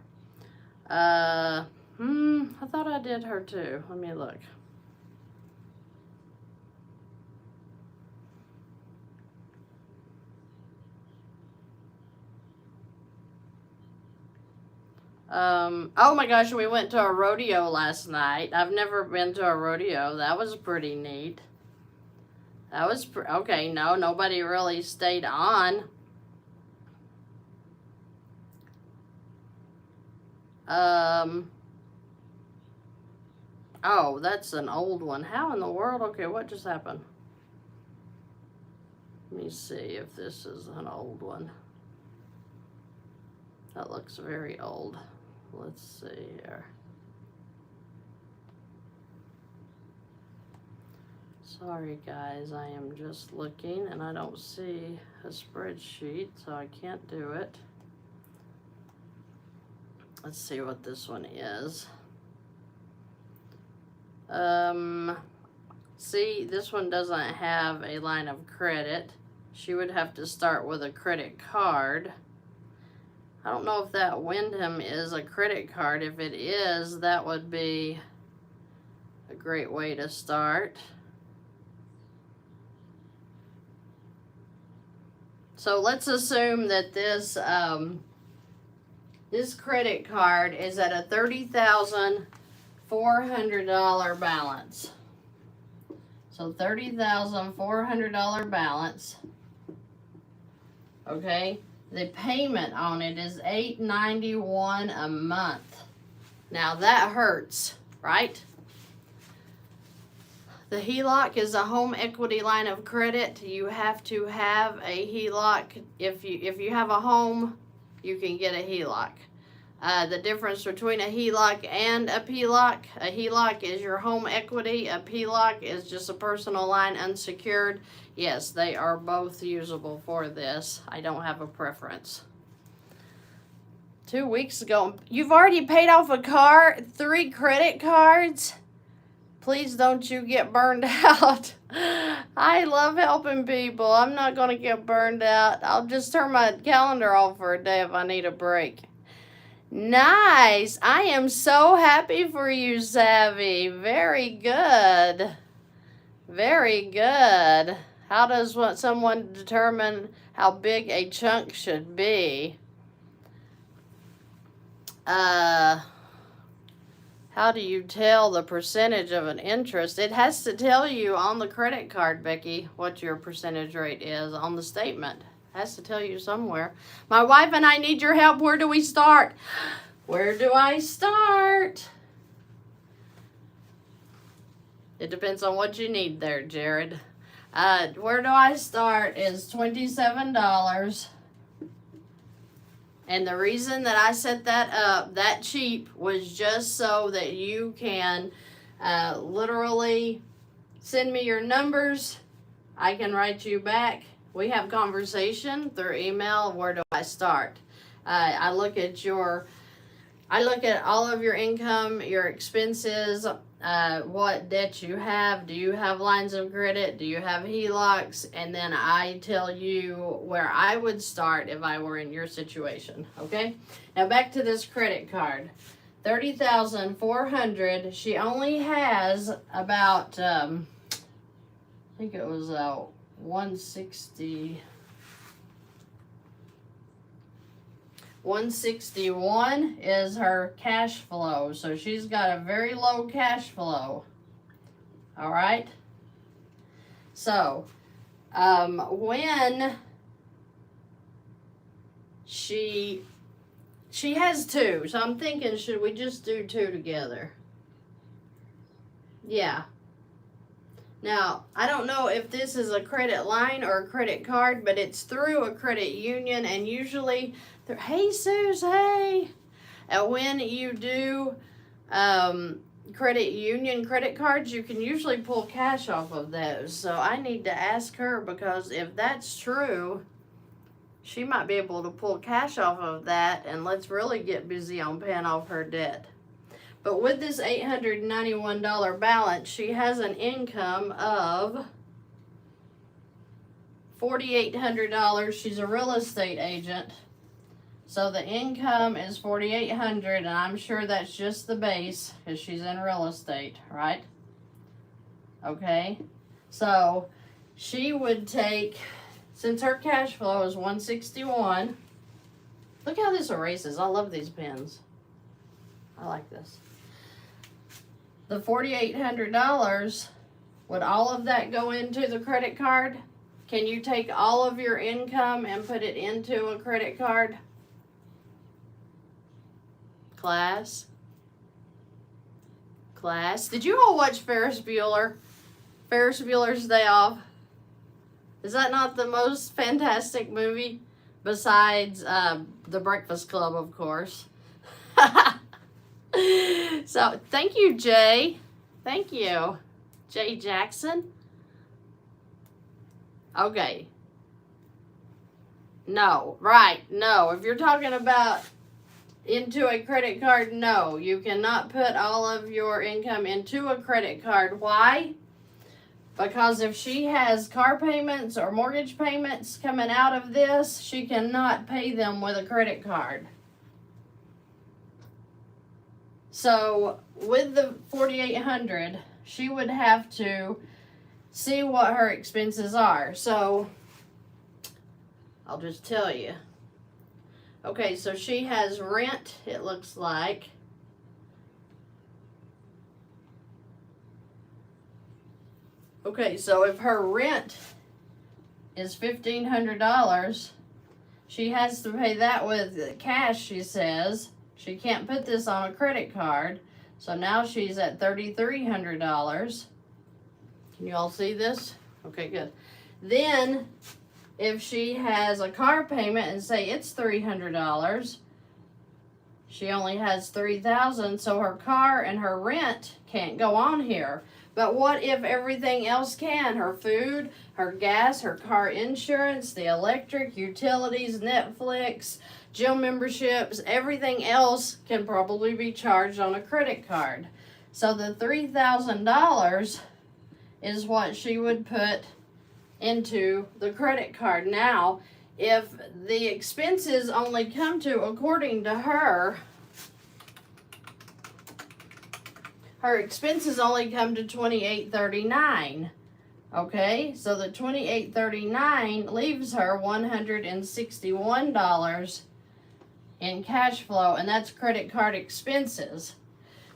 I thought I did her too. Let me look. Oh my gosh, we went to a rodeo last night. I've never been to a rodeo. That was pretty neat. That was, okay, no, nobody really stayed on. Oh, that's an old one. How in the world? Okay, what just happened? Let me see if this is an old one. That looks very old. Let's see here. Sorry guys, I am just looking and I don't see a spreadsheet, so I can't do it. Let's see what this one is. See, this one doesn't have a line of credit. She would have to start with a credit card. I don't know if that Wyndham is a credit card. If it is, that would be a great way to start. So let's assume that this this credit card is at a $30,400 balance. So $30,400 balance. Okay. The payment on it is $891 a month. Now that hurts, right? The HELOC is a home equity line of credit. You have to have a HELOC. If you have a home, you can get a HELOC. The difference between a HELOC and a PLOC, a HELOC is your home equity. A PLOC is just a personal line, unsecured. Yes, they are both usable for this. I don't have a preference. 2 weeks ago, you've already paid off a car, 3 credit cards. Please don't you get burned out. I love helping people. I'm not going to get burned out. I'll just turn my calendar off for a day if I need a break. Nice. I am so happy for you, Savvy. Very good. Very good. How does someone determine how big a chunk should be? How do you tell the percentage of an interest? It has to tell you on the credit card, Becky, what your percentage rate is on the statement. It has to tell you somewhere. My wife and I need your help. Where do we start? Where do I start? It depends on what you need there, Jared. Where do I start is $27. And the reason that I set that up that cheap was just so that you can literally send me your numbers. I can write you back. We have conversation through email. Where do I start? I look at all of your income, your expenses, what debt you have. Do you have lines of credit? Do you have HELOCs? And then I tell you where I would start if I were in your situation. Okay? Now back to this credit card. $30,400. She only has about, I think it was 160. 161 is her cash flow. So she's got a very low cash flow. All right. So, when she has 2. So I'm thinking, should we just do 2 together? Yeah. Now, I don't know if this is a credit line or a credit card, but it's through a credit union, and usually, hey, Suze, hey. And when you do credit union credit cards, you can usually pull cash off of those. So I need to ask her, because if that's true, she might be able to pull cash off of that, and let's really get busy on paying off her debt. But with this $891 balance, she has an income of $4,800. She's a real estate agent. So the income is $4,800, and I'm sure that's just the base because she's in real estate, right? Okay, so she would take, since her cash flow is $161. Look how this erases. I love these pens. I like this. The $4,800, would all of that go into the credit card? Can you take all of your income and put it into a credit card? Class? Did you all watch Ferris Bueller? Ferris Bueller's Day Off? Is that not the most fantastic movie? Besides The Breakfast Club, of course. So, thank you, Jay. Thank you. Jay Jackson. Okay. No, right, no. If you're talking about into a credit card, no. You cannot put all of your income into a credit card. Why? Because if she has car payments or mortgage payments coming out of this, she cannot pay them with a credit card. So with the $4,800, she would have to see what her expenses are. So I'll just tell you. Okay, so she has rent, it looks like. Okay, so if her rent is $1,500, she has to pay that with cash, she says. She can't put this on a credit card. So now she's at $3,300. Can you all see this? Okay, good. Then, if she has a car payment and say it's $300, she only has $3,000, so her car and her rent can't go on here. But what if everything else can? Her food, her gas, her car insurance, the electric, utilities, Netflix, gym memberships, everything else can probably be charged on a credit card. So the $3,000 is what she would put into the credit card. Now, if the expenses only come to, according to her, her expenses only come to $2,839. Okay, so the $2,839 leaves her $161 in cash flow, and that's credit card expenses.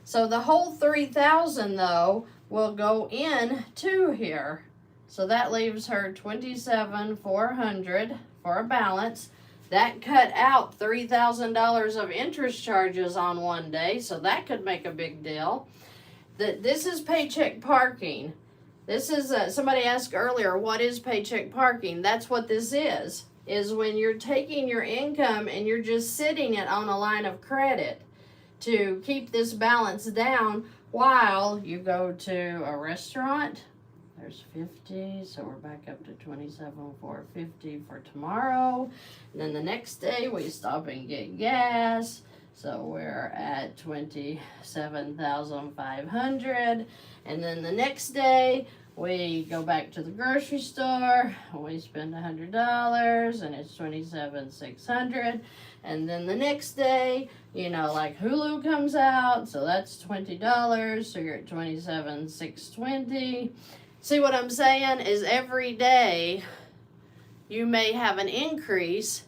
So the whole $3,000 though will go in to here. So that leaves her $27,400 for a balance. That cut out $3,000 of interest charges on one day, so that could make a big deal. This is paycheck parking. This is, somebody asked earlier, what is paycheck parking? That's what this is when you're taking your income and you're just sitting it on a line of credit to keep this balance down while you go to a restaurant. There's 50, so we're back up to 27,450 for tomorrow. And then the next day we stop and get gas. So we're at 27,500. And then the next day we go back to the grocery store. We spend $100 and it's 27,600. And then the next day, you know, like Hulu comes out, so that's $20. So you're at 27,620. See what I'm saying? Is every day you may have an increase,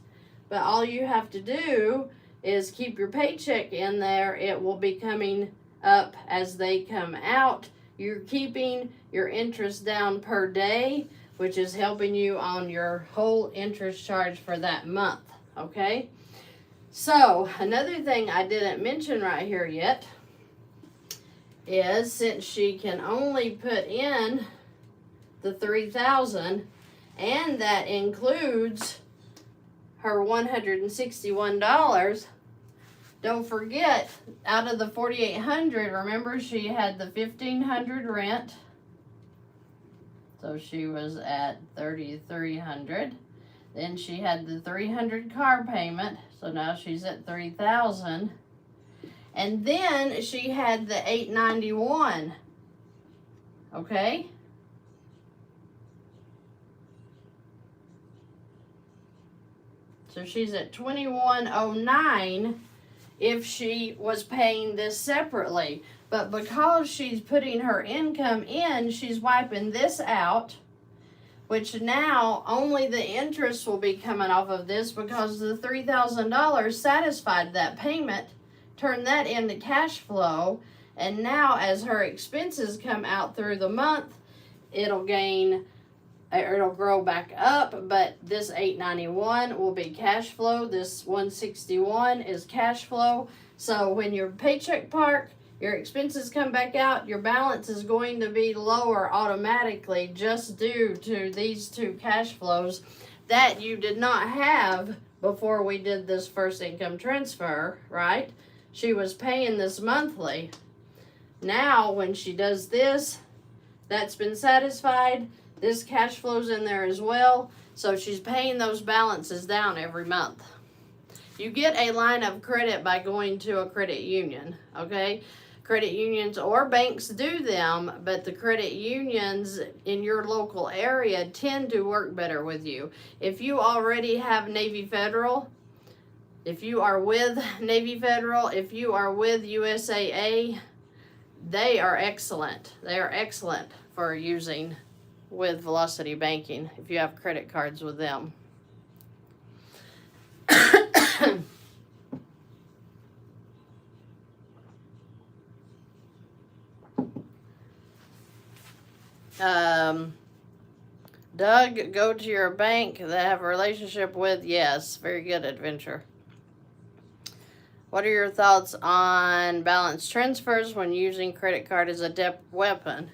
but all you have to do is keep your paycheck in there. It will be coming up as they come out. You're keeping your interest down per day, which is helping you on your whole interest charge for that month, okay? So, another thing I didn't mention right here yet is since she can only put in the $3,000, and that includes her $161. Don't forget, out of the $4,800, remember she had the $1,500 rent, so she was at $3,300. Then she had the $300 car payment, so now she's at $3,000. And then she had the $891. Okay? So she's at $21.09 if she was paying this separately. But because she's putting her income in, she's wiping this out, which now only the interest will be coming off of this because the $3,000 satisfied that payment, turned that into cash flow, and now as her expenses come out through the month, it'll grow back up, but this $891 will be cash flow. This $161 is cash flow. So when your paycheck park, your expenses come back out, your balance is going to be lower automatically just due to these two cash flows that you did not have before we did this first income transfer, right? She was paying this monthly. Now when she does this, that's been satisfied. This cash flows in there as well. So she's paying those balances down every month. You get a line of credit by going to a credit union, okay? Credit unions or banks do them, but the credit unions in your local area tend to work better with you. If you already have Navy Federal, if you are with Navy Federal, if you are with USAA, they are excellent. They are excellent for using with Velocity Banking if you have credit cards with them. Doug, go to your bank that have a relationship with. Yes, very good, Adventure. What are your thoughts on balance transfers when using credit card as a debt weapon?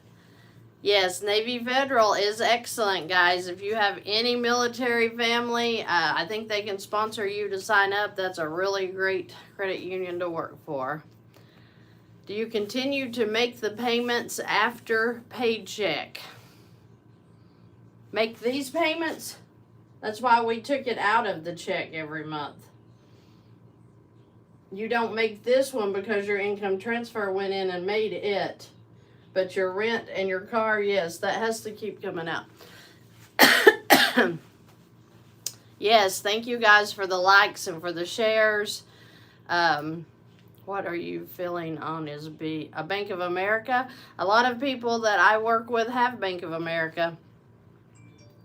Yes, Navy Federal is excellent, guys. If you have any military family, I think they can sponsor you to sign up. That's a really great credit union to work for. Do you continue to make the payments after paycheck? Make these payments? That's why we took it out of the check every month. You don't make this one because your income transfer went in and made it. But your rent and your car, yes, that has to keep coming out. Yes, thank you guys for the likes and for the shares. What are you feeling on is a Bank of America? A lot of people that I work with have Bank of America.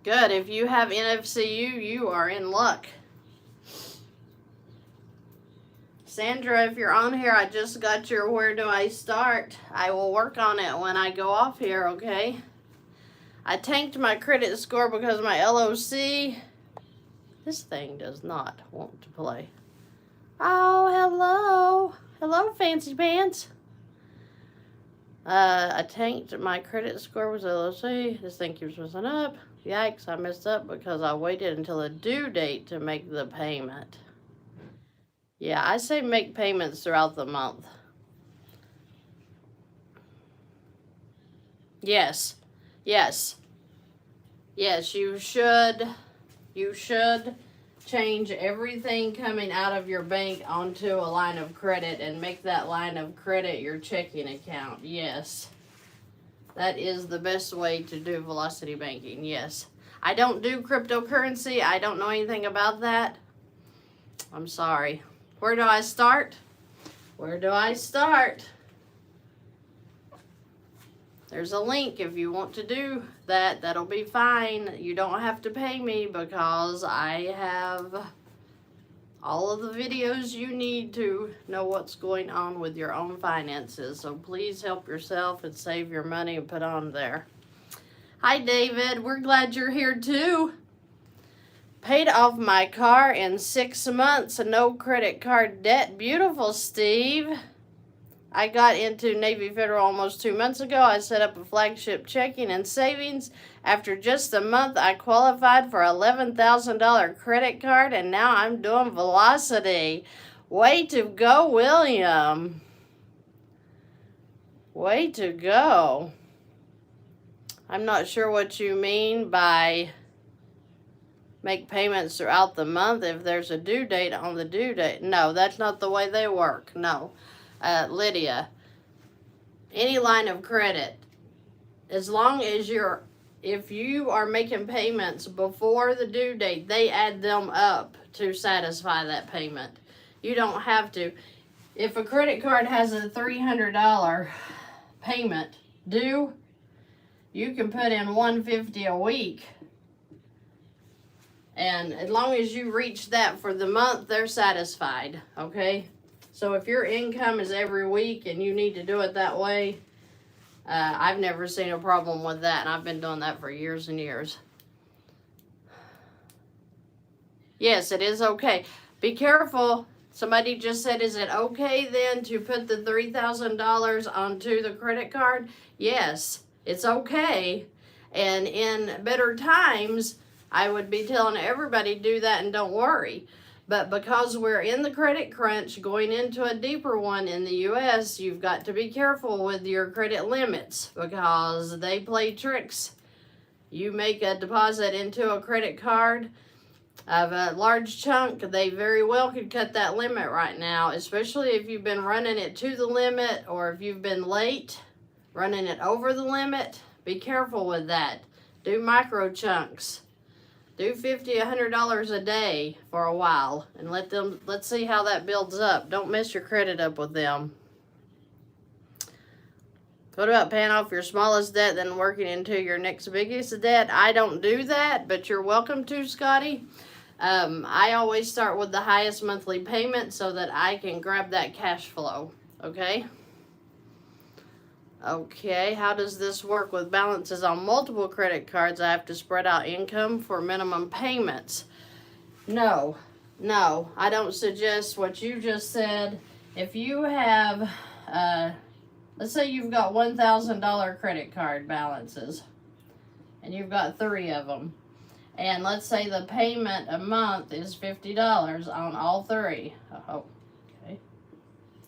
Good. If you have NFCU, you are in luck. Sandra, if you're on here, I just got your where do I start. I will work on it when I go off here, okay? I tanked my credit score because my LOC... This thing does not want to play. Oh, hello. Hello, Fancy Pants. I tanked my credit score with LOC. This thing keeps messing up. Yikes, I messed up because I waited until the due date to make the payment. Yeah, I say make payments throughout the month. Yes. Yes. Yes, you should change everything coming out of your bank onto a line of credit and make that line of credit your checking account. Yes. That is the best way to do Velocity Banking. Yes. I don't do cryptocurrency. I don't know anything about that. I'm sorry. Where do I start? Where do I start? There's a link if you want to do that. That'll be fine. You don't have to pay me because I have all of the videos you need to know what's going on with your own finances. So please help yourself and save your money and put on there. Hi, David. We're glad you're here too. Paid off my car in 6 months. No credit card debt. Beautiful, Steve. I got into Navy Federal almost 2 months ago. I set up a flagship checking and savings. After just a month, I qualified for $11,000 credit card, and now I'm doing Velocity. Way to go, William. Way to go. I'm not sure what you mean by make payments throughout the month if there's a due date on the due date. No, that's not the way they work. No. Lydia, any line of credit, as long as your if you are making payments before the due date, they add them up to satisfy that payment. You don't have to. If a credit card has a $300 payment due, you can put in $150 a week. And as long as you reach that for the month, they're satisfied, okay? So if your income is every week and you need to do it that way, I've never seen a problem with that, and I've been doing that for years and years. Yes, it is okay. Be careful. Somebody just said, is it okay then to put the $3,000 onto the credit card? Yes, it's okay. And in better times, I would be telling everybody do that and don't worry. But because we're in the credit crunch, going into a deeper one in the U.S., you've got to be careful with your credit limits because they play tricks. You make a deposit into a credit card of a large chunk, they very well could cut that limit right now, especially if you've been running it to the limit or if you've been late running it over the limit. Be careful with that. Do micro chunks. Do $50, $100 a day for a while and let's see how that builds up. Don't mess your credit up with them. What about paying off your smallest debt then working into your next biggest debt? I don't do that, but you're welcome to, Scotty. I always start with the highest monthly payment so that I can grab that cash flow, okay? Okay, how does this work with balances on multiple credit cards? I have to spread out income for minimum payments. No, I don't suggest what you just said. If you have, let's say you've got $1,000 credit card balances, and you've got 3 of them. And let's say the payment a month is $50 on all 3. Oh, okay.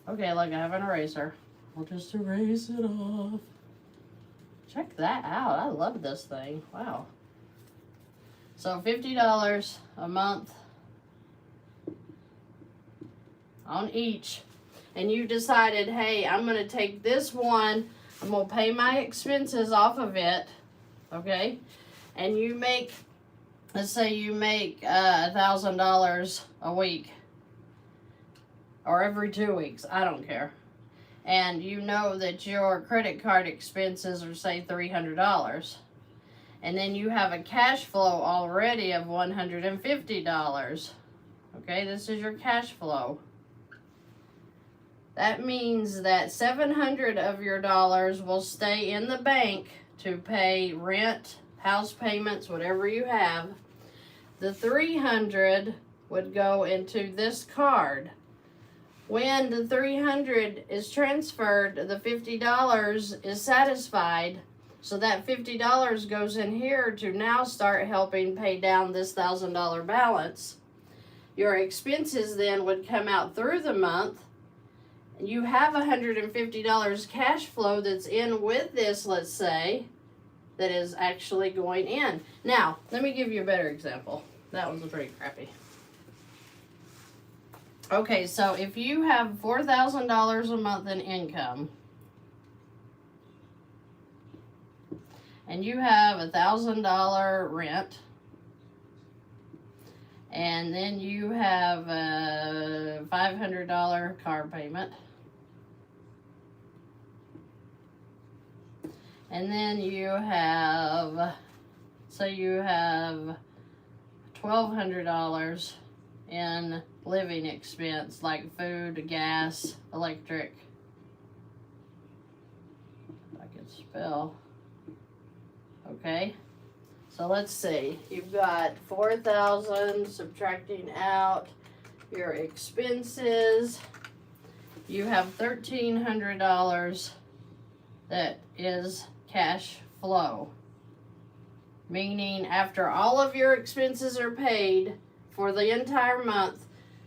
Okay, look, I have an eraser. I'll just erase it off. Check that out. I love this thing. Wow. So $50 a month on each. And you decided, hey, I'm going to take this one. I'm going to pay my expenses off of it. Okay? And you make, let's say you make $1,000 a week. Or every 2 weeks. I don't care. And you know that your credit card expenses are, say, $300. And then you have a cash flow already of $150. Okay, this is your cash flow. That means that $700 of your dollars will stay in the bank to pay rent, house payments, whatever you have. The $300 would go into this card. When the $300 is transferred, the $50 is satisfied. So that $50 goes in here to now start helping pay down this $1,000 balance. Your expenses then would come out through the month. You have $150 cash flow that's in with this, let's say, that is actually going in. Now, let me give you a better example. That was pretty crappy. Okay, so if you have $4,000 a month in income, and you have $1,000 rent, and then you have a $500 car payment, and then you have, so you have $1,200 in living expense like food, gas, electric. If I can spell. Okay, so let's see. You've got $4,000 subtracting out your expenses. You have $1,300 that is cash flow, meaning after all of your expenses are paid for the entire month,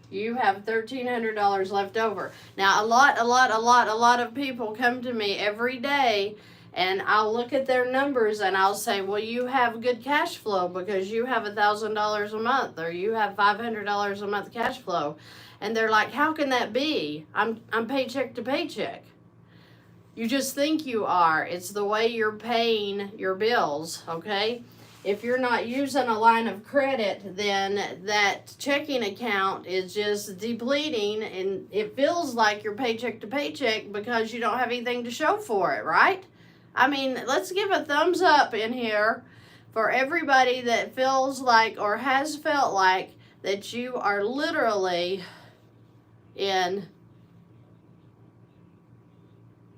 you have $1,300 left over. Now, a lot of people come to me every day, and I'll look at their numbers and I'll say, well, you have good cash flow because you have $1,000 a month, or you have $500 a month cash flow. And they're like, how can that be? I'm paycheck to paycheck. You just think you are. It's the way you're paying your bills, okay? If you're not using a line of credit, then that checking account is just depleting, and it feels like you're paycheck to paycheck because you don't have anything to show for it, right? I mean, let's give a thumbs up in here for everybody that feels like or has felt like that you are literally in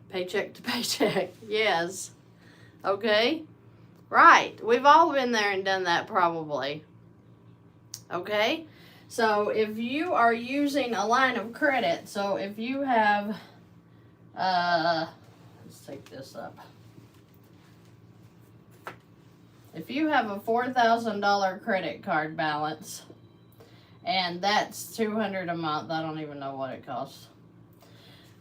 paycheck to paycheck. Yes. Okay. Right. We've all been there and done that probably. Okay. So if you are using a line of credit, so if you have, let's take this up. If you have a $4,000 credit card balance, and that's $200 a month, I don't even know what it costs.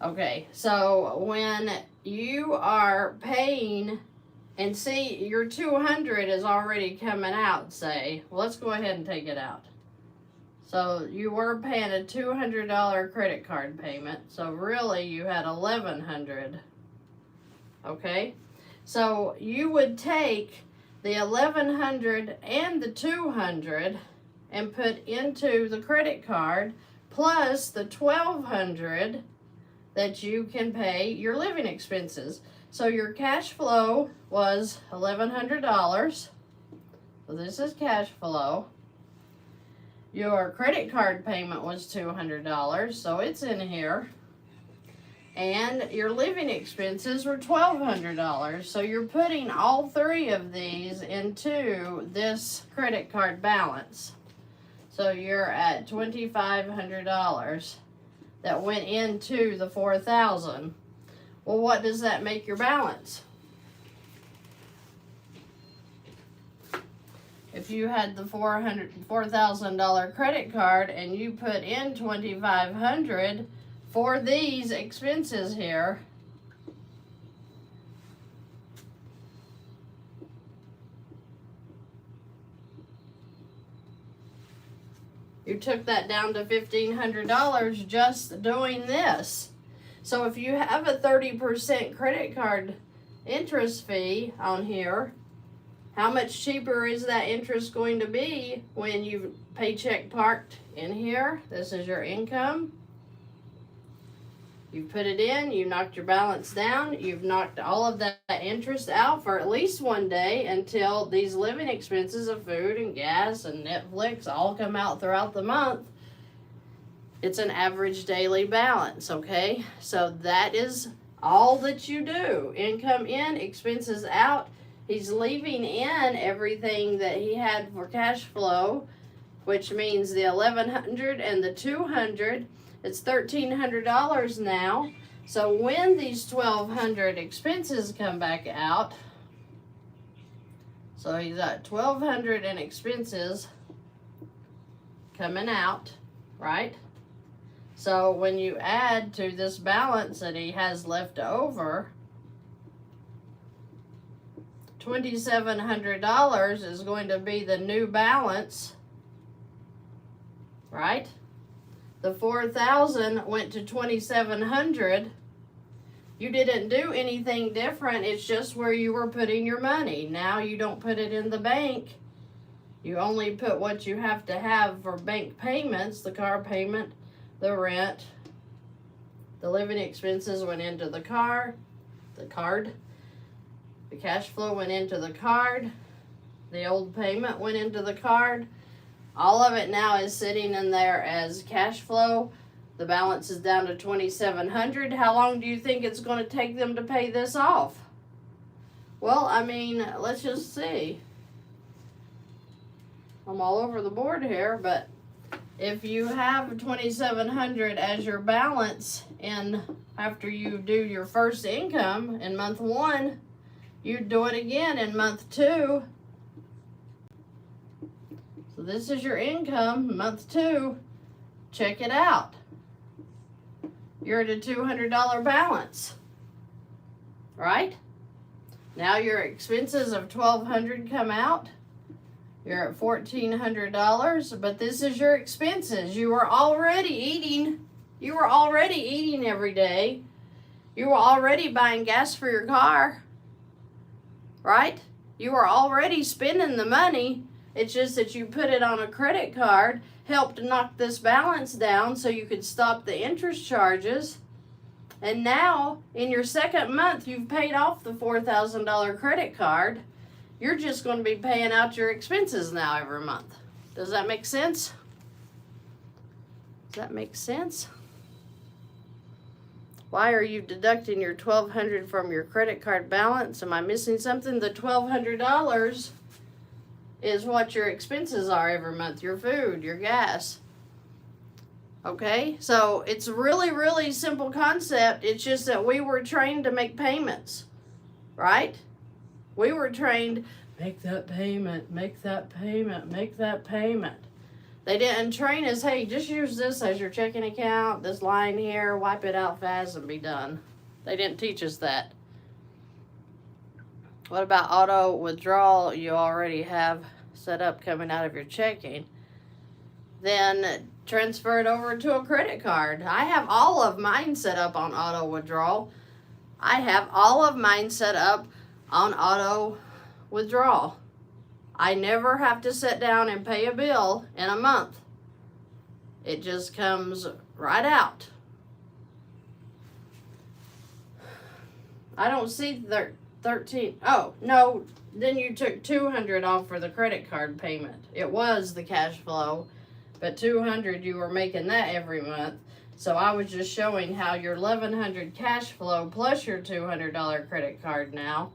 Okay, so when you are paying, and see, your $200 is already coming out, say, well, let's go ahead and take it out. So you were paying a $200 credit card payment, so really you had $1,100. Okay, so you would take the $1,100 and the $200 and put into the credit card, plus the $1,200 that you can pay your living expenses. So your cash flow was $1,100. So this is cash flow. Your credit card payment was $200, so it's in here. And your living expenses were $1,200. So you're putting all three of these into this credit card balance. So you're at $2,500 that went into the $4,000. Well, what does that make your balance? If you had the $4,000 credit card and you put in $2,500 for these expenses here, you took that down to $1,500 just doing this. So if you have a 30% credit card interest fee on here, how much cheaper is that interest going to be when you paycheck parked in here? This is your income. You've put it in, you knocked your balance down, you've knocked all of that interest out for at least one day until these living expenses of food and gas and Netflix all come out throughout the month. It's an average daily balance, okay? So that is all that you do. Income in, expenses out. He's leaving in everything that he had for cash flow, which means the $1,100 and the $200. It's $1,300 now. So when these $1,200 expenses come back out, so he's got $1,200 in expenses coming out, right? So when you add to this balance that he has left over, $2,700 is going to be the new balance, right? The $4,000 went to $2,700. You didn't do anything different. It's just where you were putting your money. Now you don't put it in the bank. You only put what you have to have for bank payments, the car payment, the rent, the living expenses went into the card. The cash flow went into the card. The old payment went into the card. All of it now is sitting in there as cash flow. The balance is down to $2,700. How long do you think it's going to take them to pay this off? Well, I mean, let's just see. I'm all over the board here, but if you have $2,700 as your balance and after you do your first income in month 1, you do it again in month 2. So this is your income, month 2. Check it out. You're at a $200 balance, right? Now your expenses of $1,200 come out. You're at $1,400, but this is your expenses. You were already eating every day. You were already buying gas for your car, right? You were already spending the money. It's just that you put it on a credit card, helped knock this balance down so you could stop the interest charges. And now, in your second month, you've paid off the $4,000 credit card. You're just going to be paying out your expenses now every month. Does that make sense? Does that make sense? Why are you deducting your $1,200 from your credit card balance? Am I missing something? The $1,200 is what your expenses are every month. Your food, your gas. Okay, so it's a really, really simple concept. It's just that we were trained to make payments, right? We were trained, make that payment, make that payment, make that payment. They didn't train us, hey, just use this as your checking account, this line here, wipe it out fast and be done. They didn't teach us that. What about auto withdrawal you already have set up coming out of your checking? Then transfer it over to a credit card. I have all of mine set up on auto withdrawal. I have all of mine set up on auto withdrawal. I never have to sit down and pay a bill in a month. It just comes right out. I don't see 13. Oh, no, then you took $200 off for the credit card payment. It was the cash flow, but $200 you were making that every month. So I was just showing how your $1,100 cash flow plus your $200 credit card now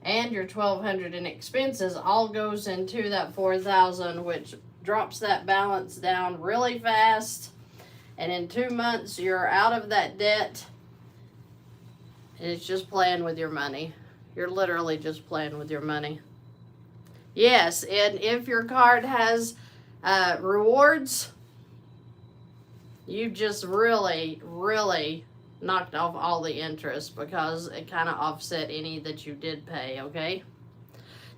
and your $1,200 in expenses all goes into that $4,000, which drops that balance down really fast. And in 2 months, you're out of that debt. And it's just playing with your money. You're literally just playing with your money. Yes, and if your card has rewards, you just really, really knocked off all the interest because it kind of offset any that you did pay, okay?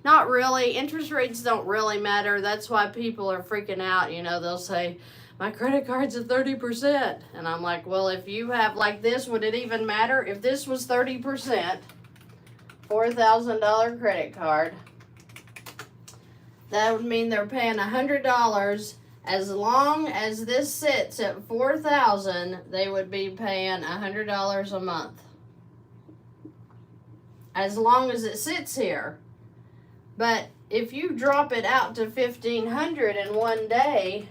Not really. Interest rates don't really matter. That's why people are freaking out. You know, they'll say, my credit card's at 30%. And I'm like, well, if you have like this, would it even matter? If this was 30%, $4,000 credit card, that would mean they're paying $100. As long as this sits at $4,000, they would be paying $100 a month. As long as it sits here. But if you drop it out to $1,500 in one day,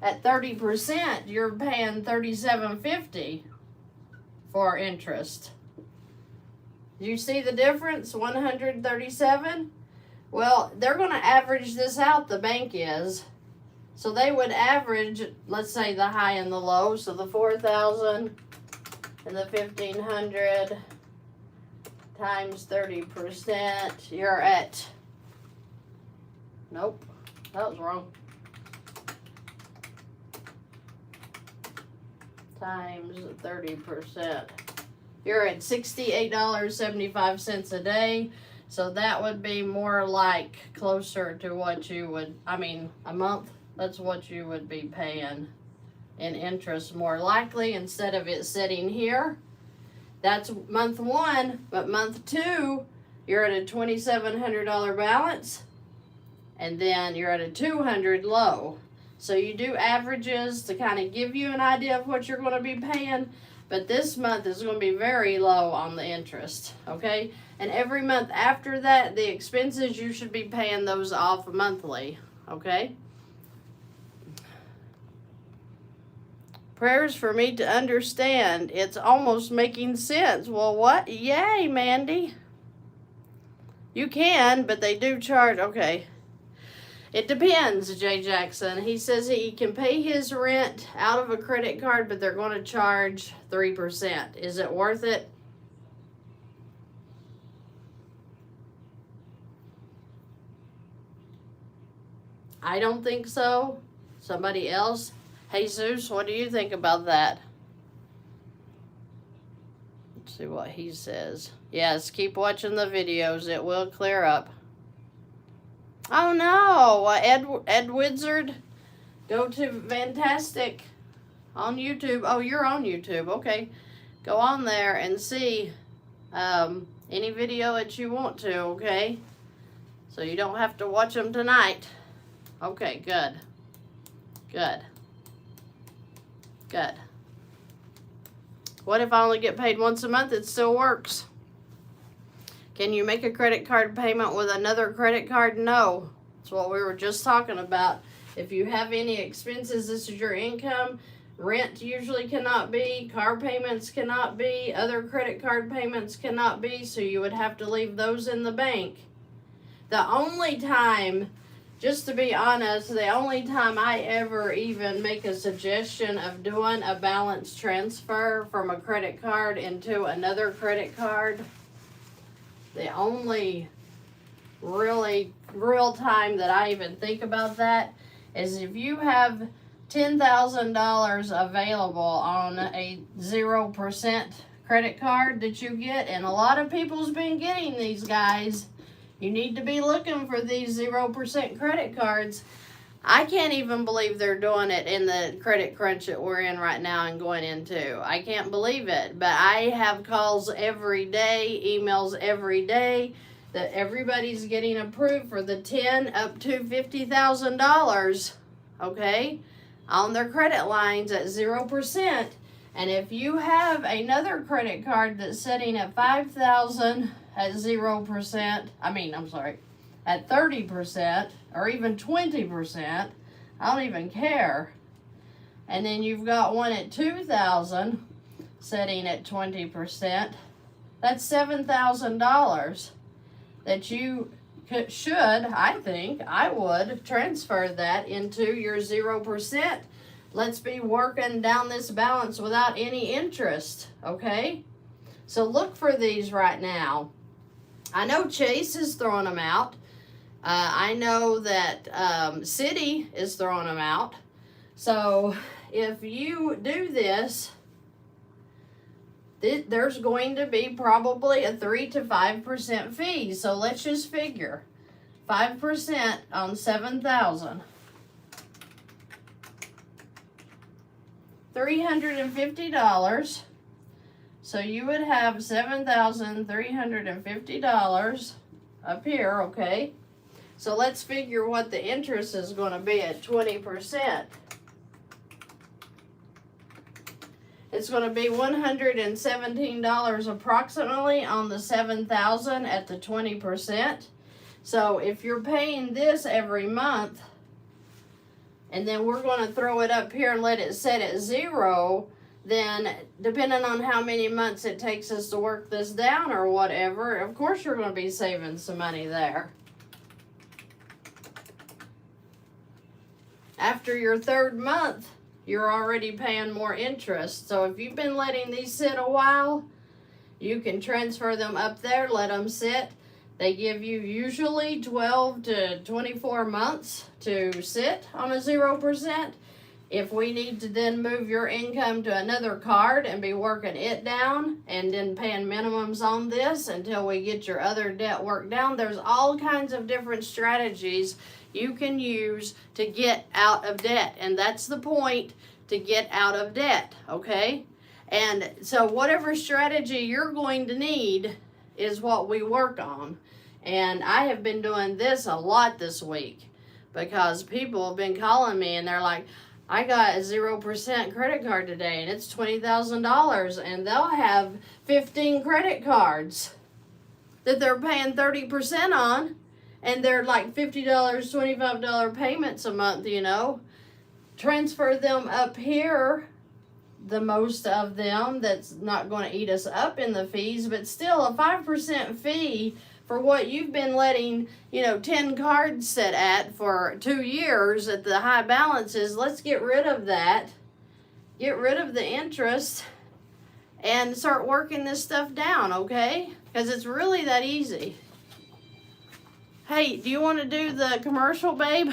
at 30%, you're paying $37.50 for interest. You see the difference? $137. Well, they're going to average this out, the bank is. So they would average, let's say, the high and the low. So the 4,000 and the 1,500 times 30%, you're at, nope, that was wrong. Times 30%. You're at $68.75 a day. So that would be more like closer to what you would, a month. That's what you would be paying in interest more likely instead of it sitting here. That's month one, but month two, you're at a $2,700 balance and then you're at a $200 low. So you do averages to kind of give you an idea of what you're going to be paying, but this month is going to be very low on the interest, okay? And every month after that, the expenses, you should be paying those off monthly, okay? Prayers for me to understand. It's almost making sense. Well, what? Yay, Mandy. You can, but they do charge, okay. It depends, Jay Jackson. He says he can pay his rent out of a credit card, but they're going to charge 3%. Is it worth it? I don't think so. Somebody else? Jesus, what do you think about that? Let's see what he says. Yes, keep watching the videos. It will clear up. Oh no, Ed Wizard, go to Fantastic. on YouTube. Oh, you're on YouTube. Okay. Go on there and see any video that you want to, okay? So you don't have to watch them tonight. Okay, good. Good. Good. What if I only get paid once a month? It still works. Can you make a credit card payment with another credit card? No. That's what we were just talking about. If you have any expenses, this is your income. Rent usually cannot be. Car payments cannot be. Other credit card payments cannot be. So you would have to leave those in the bank. The only time, just to be honest, the only time I ever even make a suggestion of doing a balance transfer from a credit card into another credit card, the only real time that I even think about that is if you have $10,000 available on a 0% credit card that you get, and a lot of people's been getting these, guys. You need to be looking for these 0% credit cards. I can't even believe they're doing it in the credit crunch that we're in right now and going into. I can't believe it. But I have calls every day, emails every day, that everybody's getting approved for the $10,000 up to $50,000, okay, on their credit lines at 0%. And if you have another credit card that's sitting at $5,000 at 0%, at 30% or even 20%, I don't even care. And then you've got one at $2,000 sitting at 20%. That's $7,000 that you should, I think, I would transfer that into your 0%. Let's be working down this balance without any interest, okay? So look for these right now. I know Chase is throwing them out. I know that Citi is throwing them out. So if you do this, there's going to be probably a 3 to 5% fee. So let's just figure 5% on 7,000. $350. So you would have $7,350 up here, okay? So let's figure what the interest is going to be at 20%. It's going to be $117 approximately on the 7,000 at the 20%. So if you're paying this every month, and then we're going to throw it up here and let it set at 0, then depending on how many months it takes us to work this down or whatever, of course you're going to be saving some money there. After your third month, you're already paying more interest. So if you've been letting these sit a while, you can transfer them up there, let them sit. They give you usually 12 to 24 months to sit on a 0%. If we need to then move your income to another card and be working it down and then paying minimums on this until we get your other debt worked down, there's all kinds of different strategies you can use to get out of debt. And that's the point, to get out of debt, okay? And so whatever strategy you're going to need is what we work on. And I have been doing this a lot this week because people have been calling me and they're like, I got a 0% credit card today and it's $20,000, and they'll have 15 credit cards that they're paying 30% on, and they're like $50, $25 payments a month, you know. Transfer them up here, the most of them, that's not going to eat us up in the fees, but still a 5% fee for what you've been letting, 10 cards sit at for 2 years at the high balances. Let's get rid of that. Get rid of the interest and start working this stuff down, okay? Because it's really that easy. Hey, do you want to do the commercial, babe?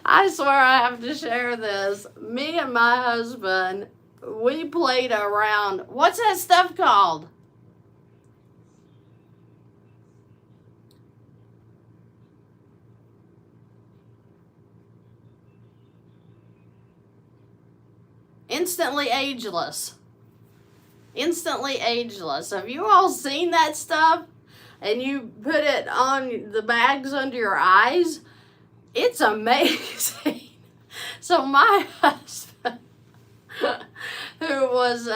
I swear I have to share this. Me and my husband, we played around. What's that stuff called? Instantly ageless. Instantly ageless. Have you all seen that stuff? And you put it on the bags under your eyes? It's amazing. So my husband, who was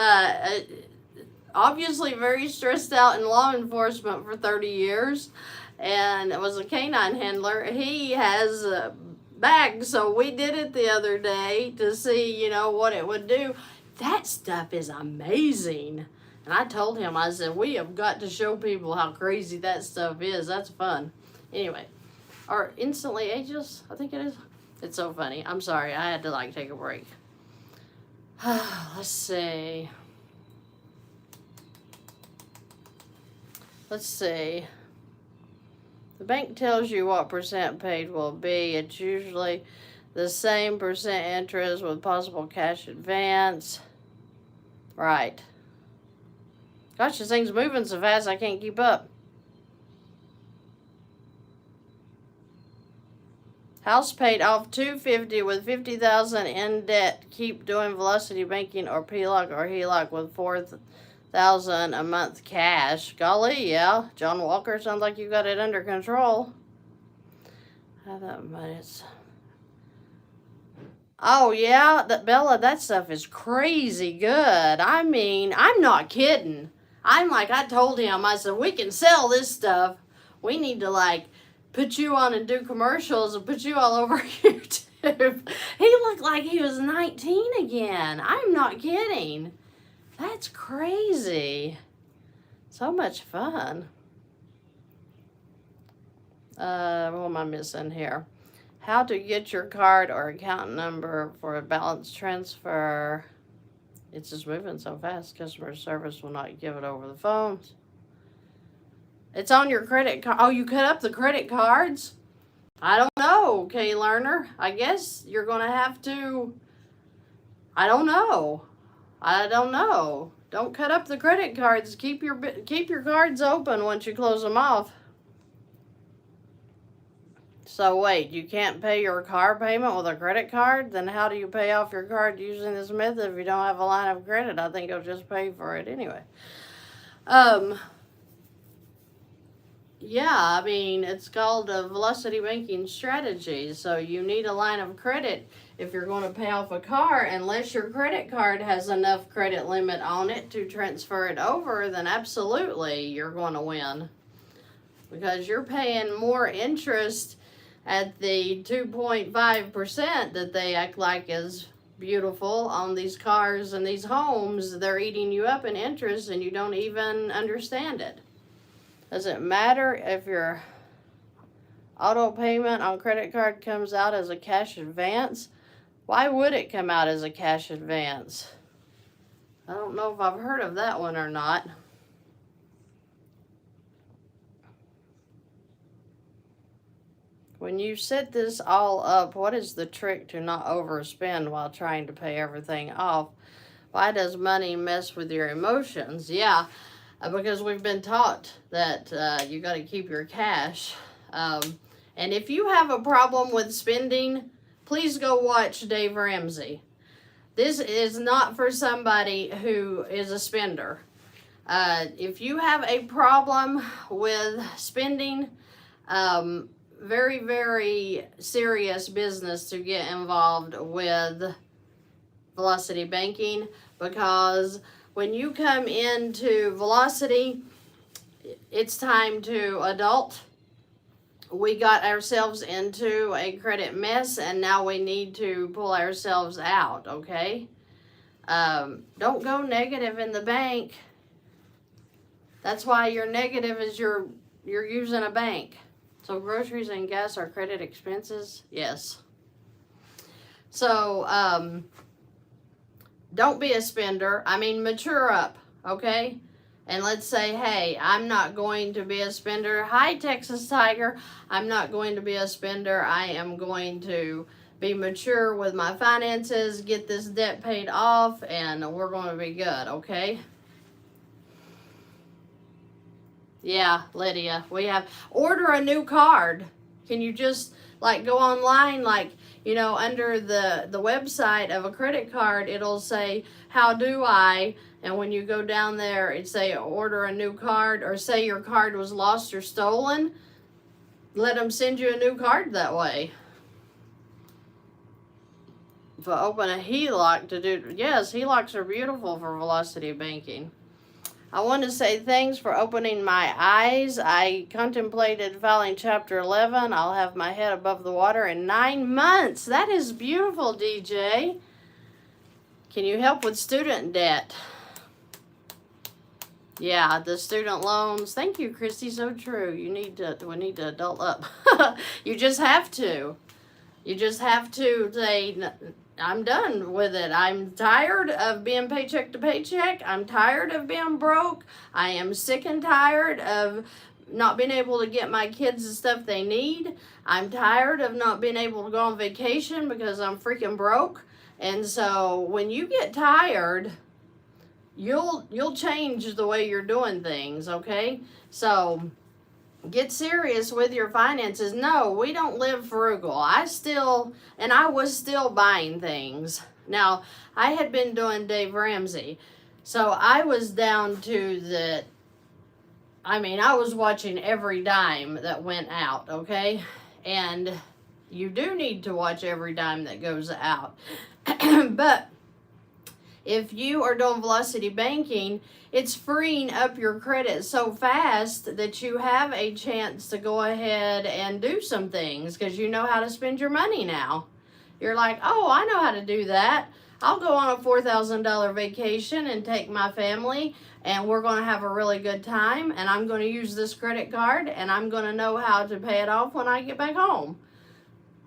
obviously very stressed out in law enforcement for 30 years and was a canine handler, he has bags. So we did it the other day to see, you know, what it would do. That stuff is amazing. And I told him, I said, we have got to show people how crazy that stuff is. That's fun. Anyway, or instantly ageless, I think it is. It's so funny. I'm sorry. I had to like take a break. Let's see. Let's see. The bank tells you what percent paid will be. It's usually the same percent interest with possible cash advance. Right. Gosh, this thing's moving so fast I can't keep up. House paid off $250 with $50,000 in debt. Keep doing velocity banking or PLOC or HELOC with $4,000 a month cash. Golly, yeah. John Walker, sounds like you got it under control. How that money? Oh, yeah, Bella, that stuff is crazy good. I mean, I'm not kidding. I told him, I said, we can sell this stuff. We need to, put you on and do commercials and put you all over YouTube. He looked like he was 19 again. I'm not kidding. That's crazy. So much fun. What am I missing here? How to get your card or account number for a balance transfer. It's just moving so fast. Customer service will not give it over the phone. It's on your credit card. Oh, you cut up the credit cards? I don't know, K-Learner. I guess you're going to have to... I don't know. Don't cut up the credit cards. Keep your cards open once you close them off. So wait, you can't pay your car payment with a credit card? Then how do you pay off your card using this method if you don't have a line of credit? I think you'll just pay for it anyway. Yeah, I mean, it's called a velocity banking strategy. So you need a line of credit if you're going to pay off a car. Unless your credit card has enough credit limit on it to transfer it over, then absolutely you're going to win. Because you're paying more interest at the 2.5% that they act like is beautiful on these cars and these homes. They're eating you up in interest and you don't even understand it. Does it matter if your auto payment on credit card comes out as a cash advance? Why would it come out as a cash advance? I don't know if I've heard of that one or not. When you set this all up, what is the trick to not overspend while trying to pay everything off? Why does money mess with your emotions? Yeah, because we've been taught that you got to keep your cash. And if you have a problem with spending, please go watch Dave Ramsey. This is not for somebody who is a spender. If you have a problem with spending, very, very serious business to get involved with velocity banking, because when you come into velocity, it's time to adult. We got ourselves into a credit mess and now we need to pull ourselves out, okay? Don't go negative in the bank. That's why your negative is you're using a bank. So groceries and gas are credit expenses? Yes. So, don't be a spender. I mean, mature up, okay? And let's say, hey, I'm not going to be a spender. Hi, Texas Tiger. I'm not going to be a spender. I am going to be mature with my finances, get this debt paid off, and we're going to be good, okay? Yeah, Lydia, we have, order a new card. Can you just like go online, like, you know, under the website of a credit card, it'll say, how do I? And when you go down there, it say order a new card, or say your card was lost or stolen, let them send you a new card that way. If I open a HELOC to do, yes, HELOCs are beautiful for Velocity Banking. I want to say thanks for opening my eyes. I contemplated filing Chapter 11. I'll have my head above the water in 9 months. That is beautiful, DJ. Can you help with student debt? Yeah, the student loans. Thank you, Christy. So true. We need to adult up. You just have to. You just have to say, I'm done with it. I'm tired of being paycheck to paycheck. I'm tired of being broke. I am sick and tired of not being able to get my kids the stuff they need. I'm tired of not being able to go on vacation because I'm freaking broke. And so when you get tired, you'll change the way you're doing things, okay? So get serious with your finances. No, we don't live frugal. I was still buying things. Now, I had been doing Dave Ramsey, so I was down to I was watching every dime that went out, okay? And you do need to watch every dime that goes out. But if you are doing Velocity Banking, it's freeing up your credit so fast that you have a chance to go ahead and do some things because you know how to spend your money now. You're like, oh, I know how to do that. I'll go on a $4,000 vacation and take my family, and we're going to have a really good time, and I'm going to use this credit card, and I'm going to know how to pay it off when I get back home.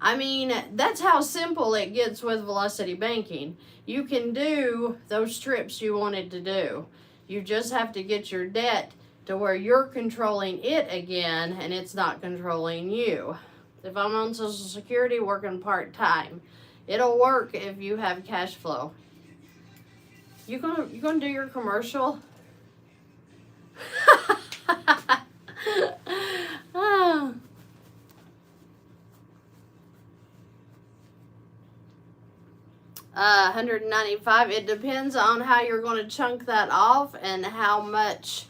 I mean, that's how simple it gets with Velocity Banking. You can do those trips you wanted to do. You just have to get your debt to where you're controlling it again and it's not controlling you. If I'm on Social Security working part-time, it'll work if you have cash flow. You gonna do your commercial? Ah. 195. It depends on how you're going to chunk that off and how much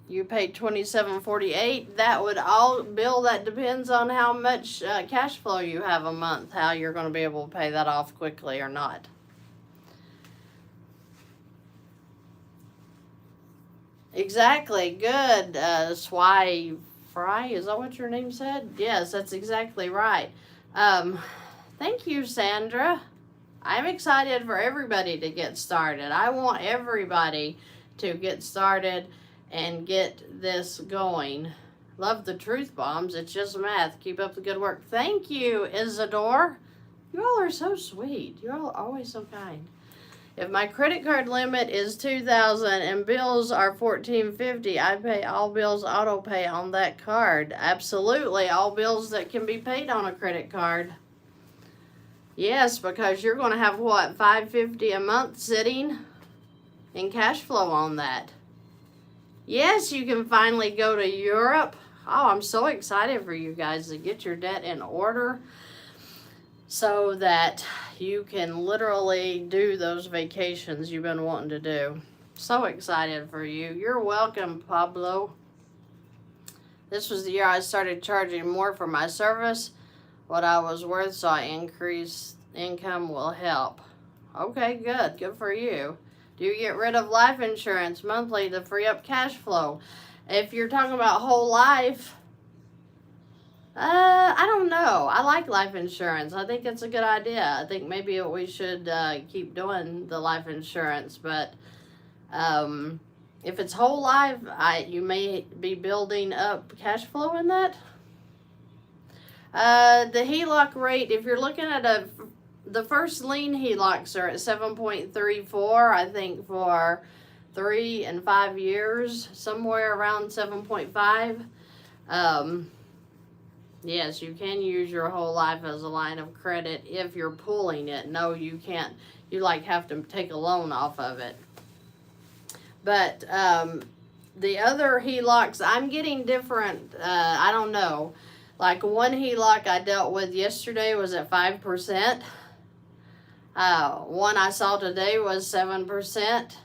you paid $27.48. That would all bill. That depends on how much cash flow you have a month, how you're going to be able to pay that off quickly or not. Exactly. Good. Swy Fry, is that what your name said? Yes, that's exactly right. Thank you, Sandra. I'm excited for everybody to get started. I want everybody to get started and get this going. Love the truth bombs. It's just math. Keep up the good work. Thank you, Isadore. You all are so sweet. You're all always so kind. If my credit card limit is $2,000 and bills are $1,450, I pay all bills auto pay on that card. Absolutely, all bills that can be paid on a credit card. Yes, because you're going to have what, $550 a month sitting in cash flow on that. Yes, you can finally go to Europe. Oh, I'm so excited for you guys to get your debt in order so that you can literally do those vacations you've been wanting to do. So excited for you. You're welcome, Pablo. This was the year I started charging more for my service, what I was worth, so I increased income will help. Okay, good. Good for you. Do you get rid of life insurance monthly to free up cash flow? If you're talking about whole life, I don't know. I like life insurance. I think it's a good idea. I think maybe we should keep doing the life insurance. But if it's whole life, you may be building up cash flow in that. The HELOC rate, if you're looking at the first lien HELOCs are at 7.34, I think for 3 and 5 years, somewhere around 7.5. Yes, you can use your whole life as a line of credit if you're pulling it. No, you can't. You like have to take a loan off of it. But the other HELOCs, I'm getting different. I don't know. Like one HELOC I dealt with yesterday was at 5%. One I saw today was 7%.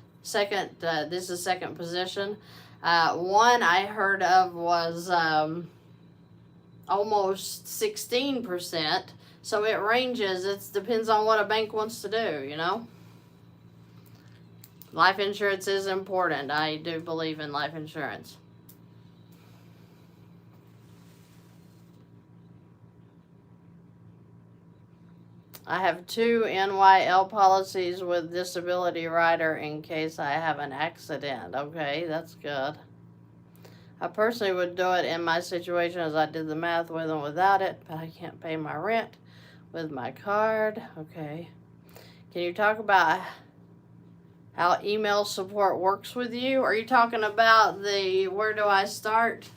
This is second position. One I heard of was almost 16%. So it ranges. It depends on what a bank wants to do, you know. Life insurance is important. I do believe in life insurance. I have 2 NYL policies with disability rider in case I have an accident. Okay, that's good. I personally would do it in my situation as I did the math with and without it, but I can't pay my rent with my card. Okay. Can you talk about how email support works with you? Are you talking about the where do I start?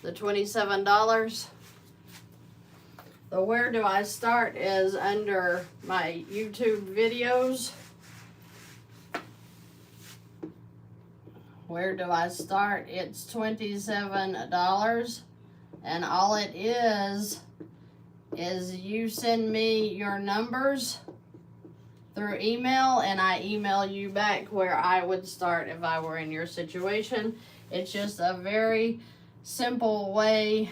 The $27? The where do I start is under my YouTube videos. Where do I start? It's $27, and all it is you send me your numbers through email, and I email you back where I would start if I were in your situation. It's just a very simple way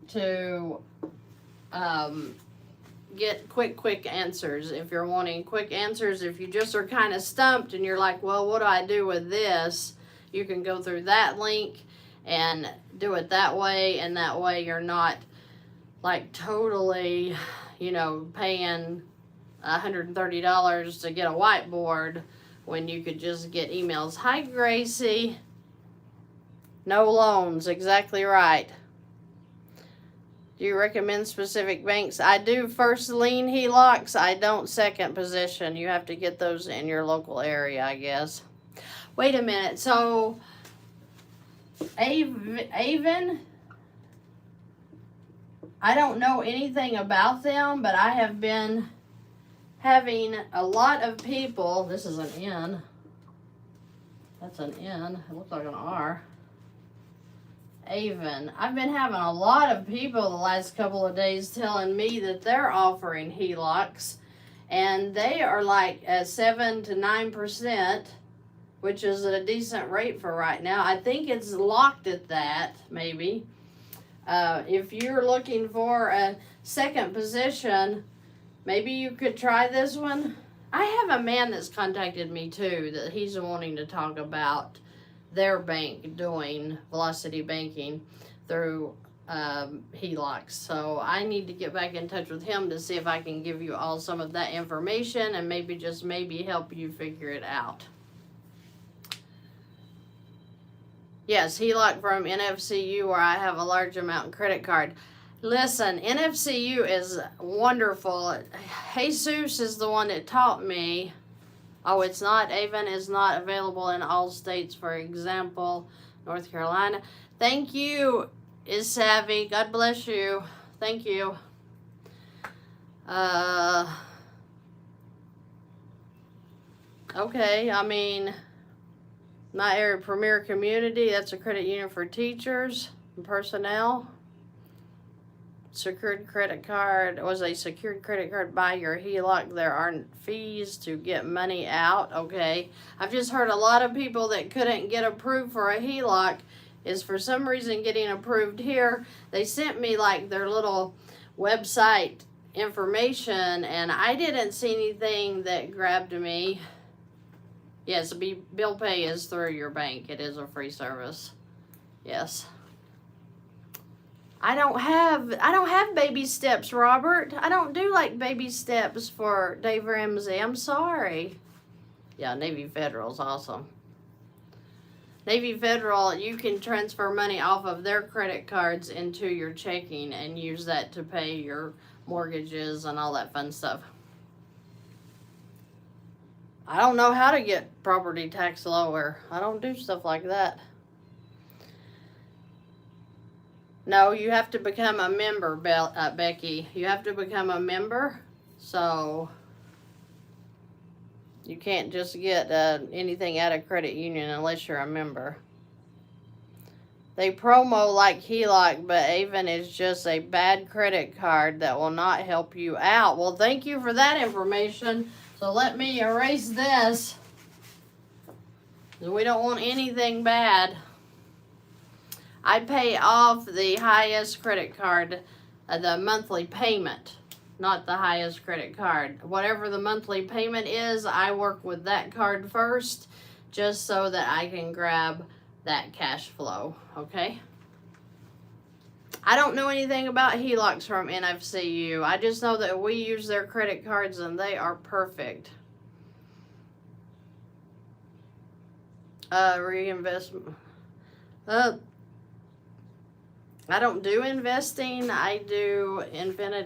to get quick answers. If you're wanting quick answers, if you just are kind of stumped and you're like, well, what do I do with this? You can go through that link and do it that way, and that way you're not like totally, you know, paying $130 to get a whiteboard when you could just get emails. Hi, Gracie. No loans, exactly right. Do you recommend specific banks? I do first lien HELOCs. I don't second position. You have to get those in your local area, I guess. Wait a minute. So, Avon, I don't know anything about them, but I have been having a lot of people. This is an N. That's an N. It looks like an R. Avon. I've been having a lot of people the last couple of days telling me that they're offering HELOCs, and they are like at 7 to 9%, which is a decent rate for right now. I think it's locked at that, maybe. If you're looking for a second position, maybe you could try this one. I have a man that's contacted me too, that he's wanting to talk about their bank doing velocity banking through HELOCs. So I need to get back in touch with him to see if I can give you all some of that information and maybe just maybe help you figure it out. Yes, HELOC from NFCU where I have a large amount credit card. Listen, NFCU is wonderful. Jesus is the one that taught me. Oh, it's not. Avon is not available in all states, for example, North Carolina. Thank you, is Savvy. God bless you. Thank you. Okay, I mean, my area premier community, that's a credit union for teachers and personnel. Secured credit card was a secured credit card by your HELOC. There aren't fees to get money out. Okay, I've just heard a lot of people that couldn't get approved for a HELOC is for some reason getting approved here. They sent me like their little website information, and I didn't see anything that grabbed me. Yes, bill pay is through your bank. It is a free service. Yes. I don't have baby steps, Robert. I don't do like baby steps for Dave Ramsey. I'm sorry. Yeah, Navy Federal's awesome. Navy Federal, you can transfer money off of their credit cards into your checking and use that to pay your mortgages and all that fun stuff. I don't know how to get property tax lower. I don't do stuff like that. No, you have to become a member, Becky. You have to become a member. So you can't just get anything out of credit union unless you're a member. They promo like HELOC, but Avon is just a bad credit card that will not help you out. Well, thank you for that information. So let me erase this. We don't want anything bad. I pay off the highest credit card, the monthly payment, not the highest credit card. Whatever the monthly payment is, I work with that card first, just so that I can grab that cash flow, okay? I don't know anything about HELOCs from NFCU. I just know that we use their credit cards and they are perfect. Reinvestment. I don't do investing. I do infinite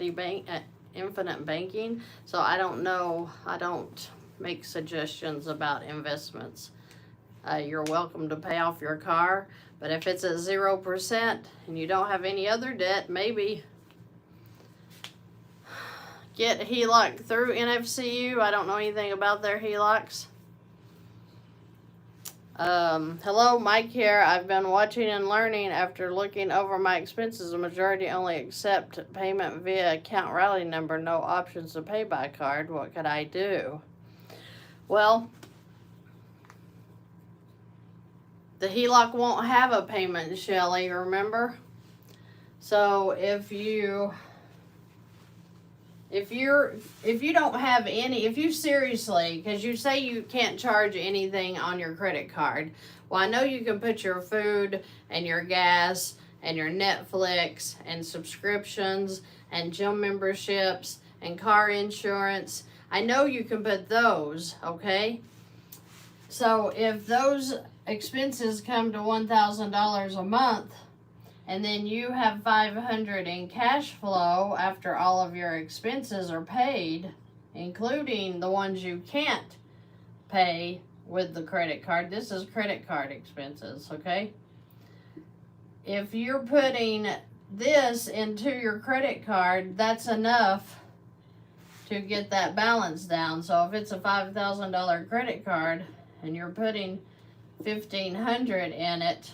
banking. So I don't know. I don't make suggestions about investments. You're welcome to pay off your car, but if it's at 0% and you don't have any other debt, maybe get HELOC through NFCU. I don't know anything about their HELOCs. Hello, Mike here. I've been watching and learning. After looking over my expenses, the majority only accept payment via account routing number, no options to pay by card. What could I do? Well, the HELOC won't have a payment, Shelly, remember? So if you don't have any, if you seriously, because you say you can't charge anything on your credit card, well, I know you can put your food and your gas and your Netflix and subscriptions and gym memberships and car insurance. I know you can put those, okay? So if those expenses come to $1,000 a month, and then you have $500 in cash flow after all of your expenses are paid, including the ones you can't pay with the credit card. This is credit card expenses, okay? If you're putting this into your credit card, that's enough to get that balance down. So if it's a $5,000 credit card and you're putting $1,500 in it,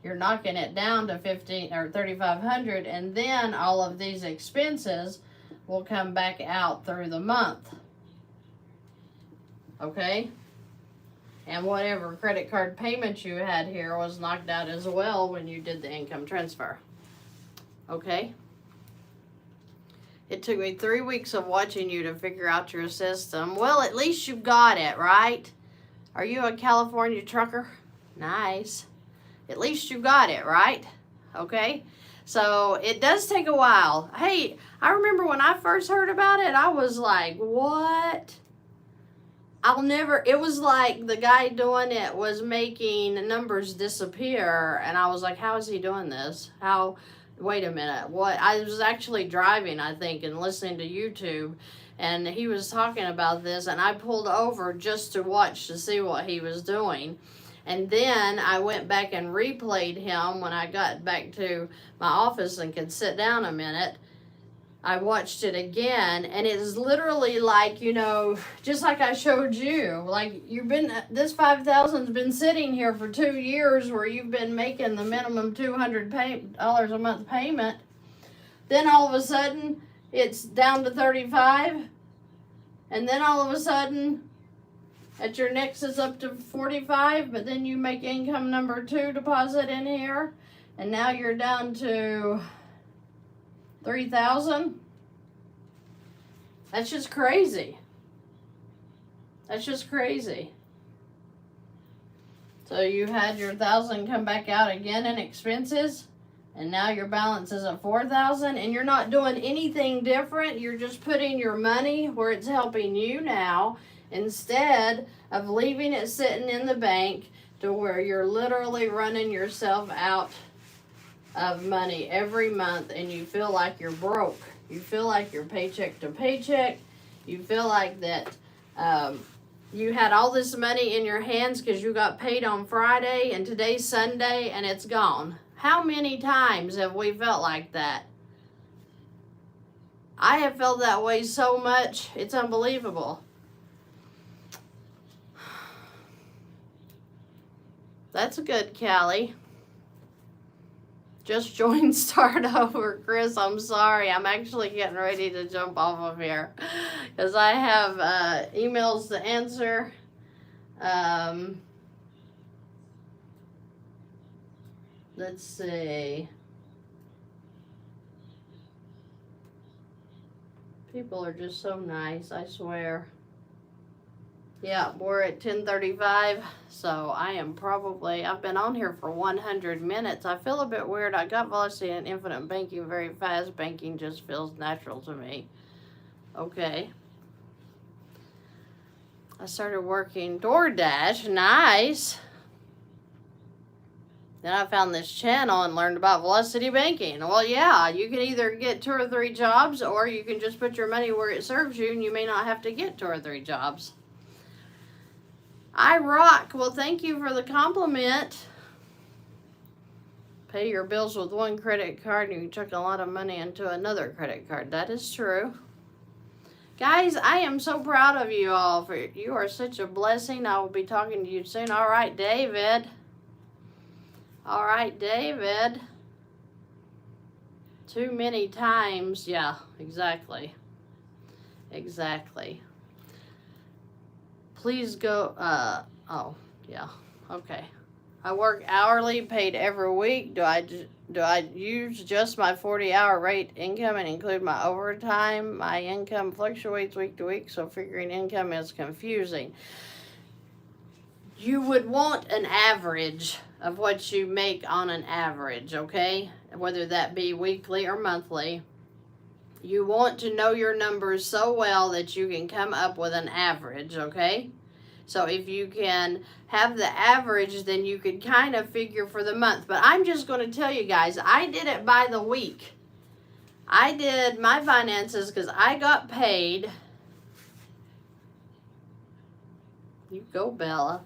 you're knocking it down to $3,500, and then all of these expenses will come back out through the month. Okay? And whatever credit card payment you had here was knocked out as well when you did the income transfer. Okay? It took me 3 weeks of watching you to figure out your system. Well, at least you got it, right? Are you a California trucker? Nice. At least you got it, right? Okay? So it does take a while. Hey, I remember when I first heard about it, I was like, what? It was like the guy doing it was making numbers disappear, and I was like, how is he doing this? Wait a minute, what? I was actually driving, I think, and listening to YouTube, and he was talking about this, and I pulled over just to watch to see what he was doing. And then I went back and replayed him when I got back to my office and could sit down a minute. I watched it again, and it's literally like, just like I showed you, like this $5,000's been sitting here for 2 years where you've been making the minimum $200 a month payment. Then all of a sudden it's down to 35, and then all of a sudden at your next is up to 45, but then you make income number 2 deposit in here, and now you're down to 3,000. That's just crazy. That's just crazy. So you had your 1,000 come back out again in expenses, and now your balance is at 4,000, and you're not doing anything different. You're just putting your money where it's helping you now, instead of leaving it sitting in the bank to where you're literally running yourself out of money every month, and you feel like you're broke. You feel like you're paycheck to paycheck. You feel like that you had all this money in your hands because you got paid on Friday and today's Sunday and it's gone. How many times have we felt like that? I have felt that way so much, it's unbelievable. That's good, Callie. Just join start over, Chris. I'm sorry. I'm actually getting ready to jump off of here because I have emails to answer. Let's see. People are just so nice, I swear. Yeah, we're at 10:35, so I am probably, I've been on here for 100 minutes. I feel a bit weird. I got velocity and infinite banking very fast. Banking just feels natural to me. Okay. I started working DoorDash. Nice. Then I found this channel and learned about velocity banking. Well, yeah, you can either get 2 or 3 jobs, or you can just put your money where it serves you, and you may not have to get 2 or 3 jobs. I rock. Well, thank you for the compliment. Pay your bills with 1 credit card and you chuck a lot of money into another credit card. That is true. Guys, I am so proud of you all. You are such a blessing. I will be talking to you soon. All right, David. All right, David. Too many times. Yeah, exactly. Exactly. Please go, oh, yeah, okay. I work hourly, paid every week. Do I use just my 40-hour rate income and include my overtime? My income fluctuates week to week, so figuring income is confusing. You would want an average of what you make on an average, okay? Whether that be weekly or monthly. You want to know your numbers so well that you can come up with an average, okay? So if you can have the average, then you could kind of figure for the month. But I'm just going to tell you guys, I did it by the week. I did my finances because I got paid. You go, Bella.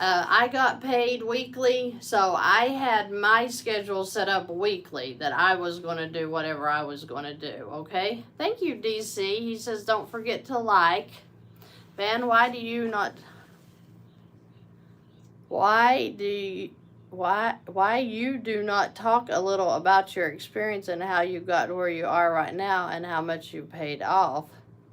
I got paid weekly, so I had my schedule set up weekly that I was going to do whatever I was going to do, okay? Thank you, DC. He says, don't forget to like. Vann, why you do not talk a little about your experience and how you got to where you are right now and how much you paid off?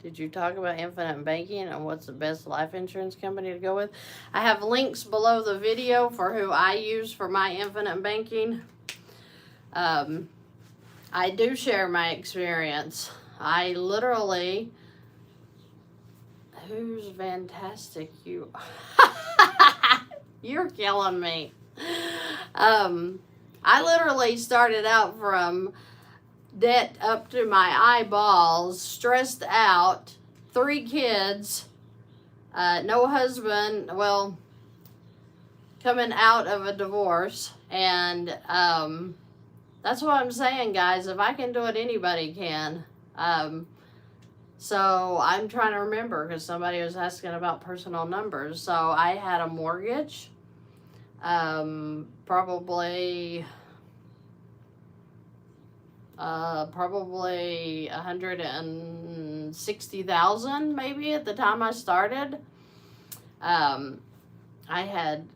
Did you talk about infinite banking and what's the best life insurance company to go with? I have links below the video for who I use for my infinite banking. I do share my experience. I literally, who's fantastic? You're killing me. I literally started out from debt up to my eyeballs, stressed out, 3 kids, no husband, well, coming out of a divorce, and that's what I'm saying, guys. If I can do it, anybody can. So I'm trying to remember because somebody was asking about personal numbers. So I had a mortgage, probably 160,000 maybe at the time I started. I had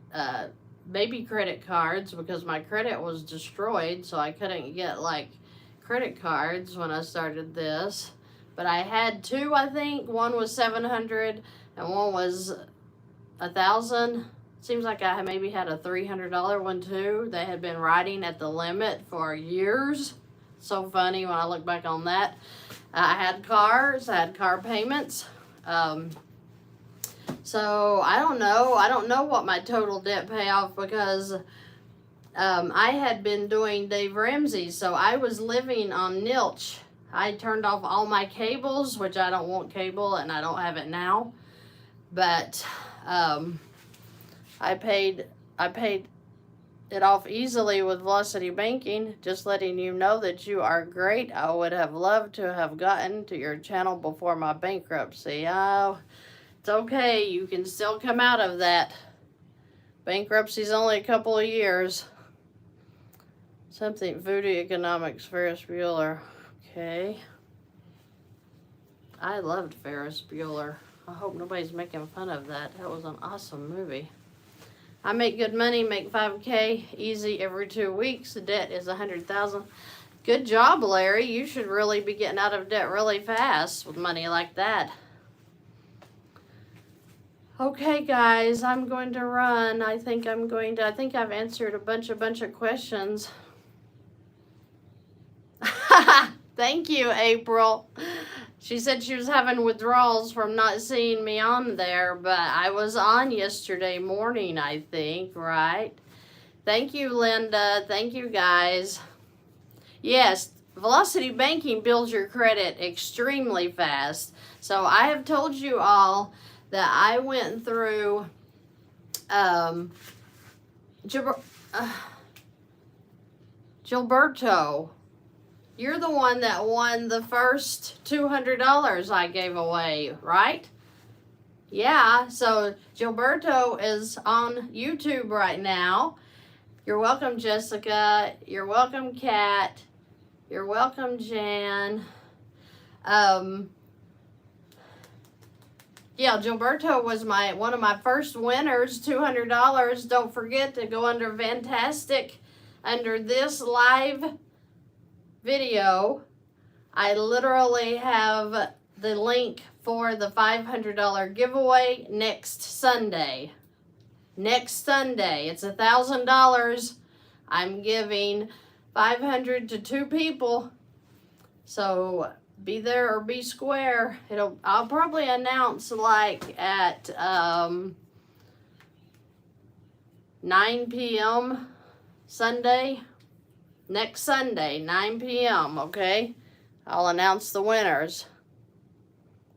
baby credit cards because my credit was destroyed, so I couldn't get like credit cards when I started this. But I had 2, I think. One was 700 and one was 1,000. Seems like I maybe had a $300 one too. They had been riding at the limit for years. So funny when I look back on that. I had cars. I had car payments. So I don't know. I don't know what my total debt payoff because I had been doing Dave Ramsey. So I was living on nilch. I turned off all my cables, which I don't want cable and I don't have it now. But I paid it off easily with Velocity Banking. Just letting you know that you are great. I would have loved to have gotten to your channel before my bankruptcy. Oh, it's okay. You can still come out of that. Bankruptcy's only a couple of years. Something Voodoo Economics, Ferris Bueller. Okay. I loved Ferris Bueller. I hope nobody's making fun of that. That was an awesome movie. I make good money, make $5K easy every 2 weeks. The debt is $100,000. Good job, Larry. You should really be getting out of debt really fast with money like that. Okay, guys, I'm going to run. I think I've answered a bunch of questions. Thank you, April. She said she was having withdrawals from not seeing me on there, but I was on yesterday morning, I think, right? Thank you, Linda. Thank you, guys. Yes, Velocity Banking builds your credit extremely fast. So I have told you all that I went through Gilberto. You're the one that won the first $200 I gave away, right? Yeah, so Gilberto is on YouTube right now. You're welcome, Jessica. You're welcome, Kat. You're welcome, Jan. Yeah, Gilberto was one of my first winners, $200. Don't forget to go under Fantastic, under this live video. I literally have the link for the $500 giveaway next Sunday. Next Sunday, it's $1,000. I'm giving 500 to 2 people. So be there or be square. I'll probably announce like at 9 p.m. Sunday. Next Sunday, 9 p.m., okay? I'll announce the winners.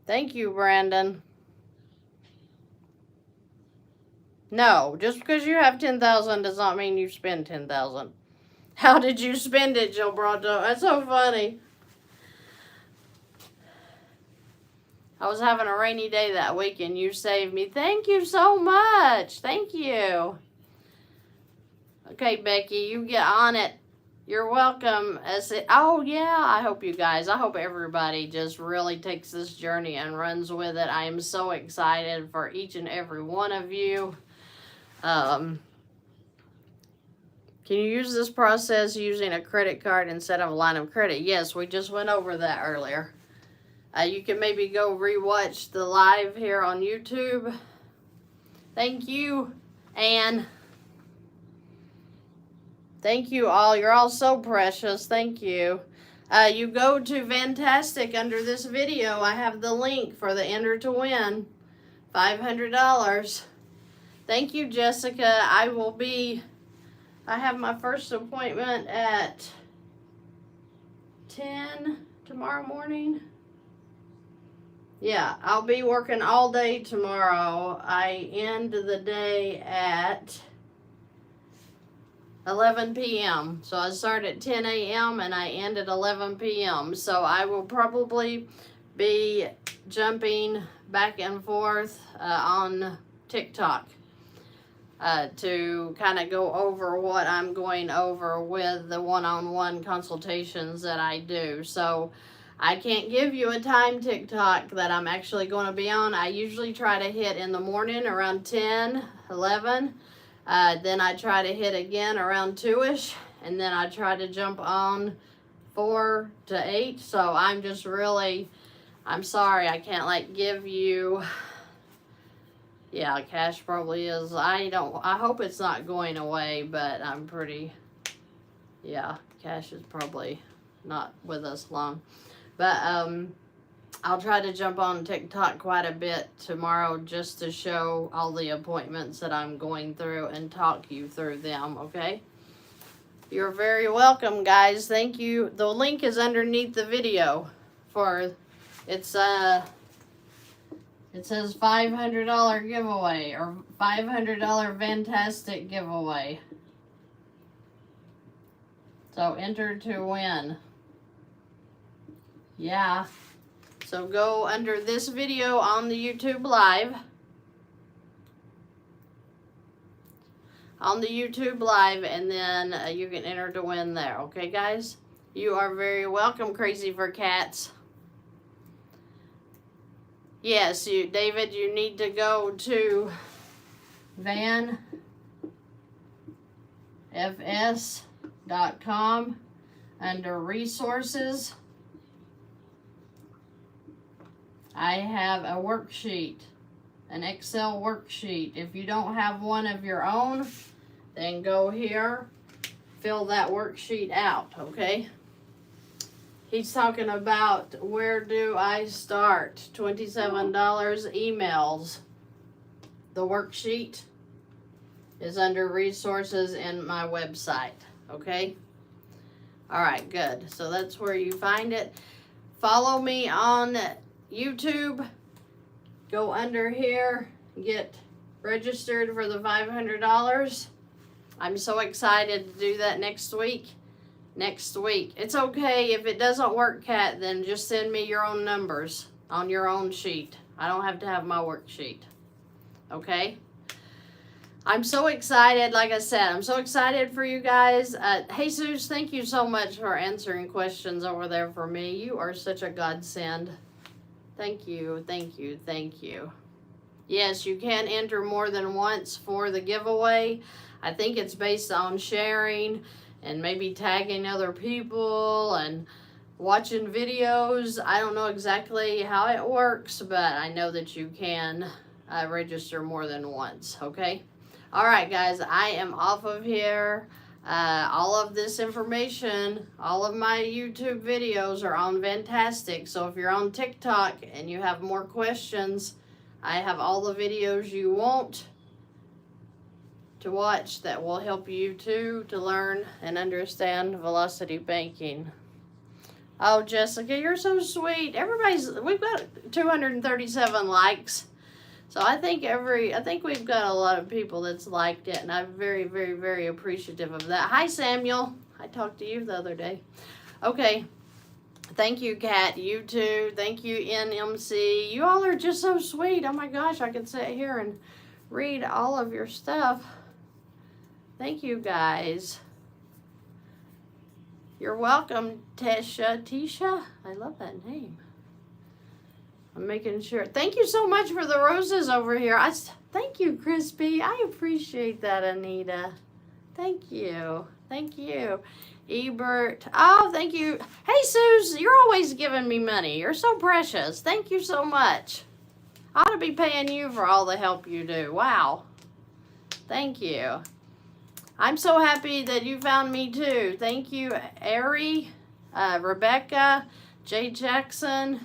Thank you, Brandon. No, just because you have 10,000 does not mean you spend 10,000. How did you spend it, Gilberto? That's so funny. I was having a rainy day that week and you saved me. Thank you so much. Thank you. Okay, Becky, you get on it. You're welcome. Oh, yeah, I hope everybody just really takes this journey and runs with it. I am so excited for each and every one of you. Can you use this process using a credit card instead of a line of credit? Yes, we just went over that earlier. You can maybe go rewatch the live here on YouTube. Thank you, Anne. Thank you all. You're all so precious. Thank you. You go to Fantastic under this video. I have the link for the Enter to Win. $500. Thank you, Jessica. I have my first appointment at 10 tomorrow morning. Yeah, I'll be working all day tomorrow. I end the day at 11 p.m. So I start at 10 a.m. and I end at 11 p.m. So I will probably be jumping back and forth on TikTok to kind of go over what I'm going over with the one-on-one consultations that I do. So I can't give you a time TikTok that I'm actually going to be on. I usually try to hit in the morning around 10, 11. Then I try to hit again around 2-ish, and then I try to jump on 4 to 8. So I'm sorry, I can't like give you, yeah, cash probably is, I hope it's not going away, but I'm pretty, yeah, cash is probably not with us long. But I'll try to jump on TikTok quite a bit tomorrow just to show all the appointments that I'm going through and talk you through them, okay? You're very welcome, guys. Thank you. The link is underneath the video it says $500 giveaway or $500 Fantastic giveaway. So enter to win. Yeah. So go under this video on the YouTube live. on the YouTube live, and then you can enter to win there. Okay, guys? You are very welcome, Crazy for Cats. Yes, David, you need to go to vannfs.com under resources. I have a worksheet, an Excel worksheet. If you don't have one of your own, then go here, fill that worksheet out, okay? He's talking about where do I start? $27 emails. The worksheet is under resources in my website, okay? All right, good. So that's where you find it. Follow me on YouTube. Go under here, get registered for the $500. I'm so excited to do that next week. It's okay if it doesn't work, Kat, then just send me your own numbers on your own sheet. I don't have to have my worksheet. Okay? I'm so excited. Like I said, I'm so excited for you guys. Jesus, thank you so much for answering questions over there for me. You are such a godsend. Thank you, thank you, thank you. Yes, you can enter more than once for the giveaway. I think it's based on sharing and maybe tagging other people and watching videos. I don't know exactly how it works, but I know that you can register more than once, okay? All right, guys, I am off of here. All of this information, all of my YouTube videos are on Fantastic. So if you're on TikTok and you have more questions, I have all the videos you want to watch that will help you too to learn and understand velocity banking. Oh, Jessica, you're so sweet. We've got 237 likes. So I think we've got a lot of people that's liked it, and I'm very, very, very appreciative of that. Hi, Samuel. I talked to you the other day. Okay. Thank you, Kat. You too. Thank you, NMC. You all are just so sweet. Oh my gosh, I could sit here and read all of your stuff. Thank you, guys. You're welcome, Tisha. I love that name. I'm making sure. Thank you so much for the roses over here. Thank you, Crispy. I appreciate that, Anita. Thank you. Thank you. Ebert. Oh, thank you. Hey, Suze, you're always giving me money. You're so precious. Thank you so much. I ought to be paying you for all the help you do. Wow. Thank you. I'm so happy that you found me, too. Thank you, Ari, Rebecca, Jay Jackson.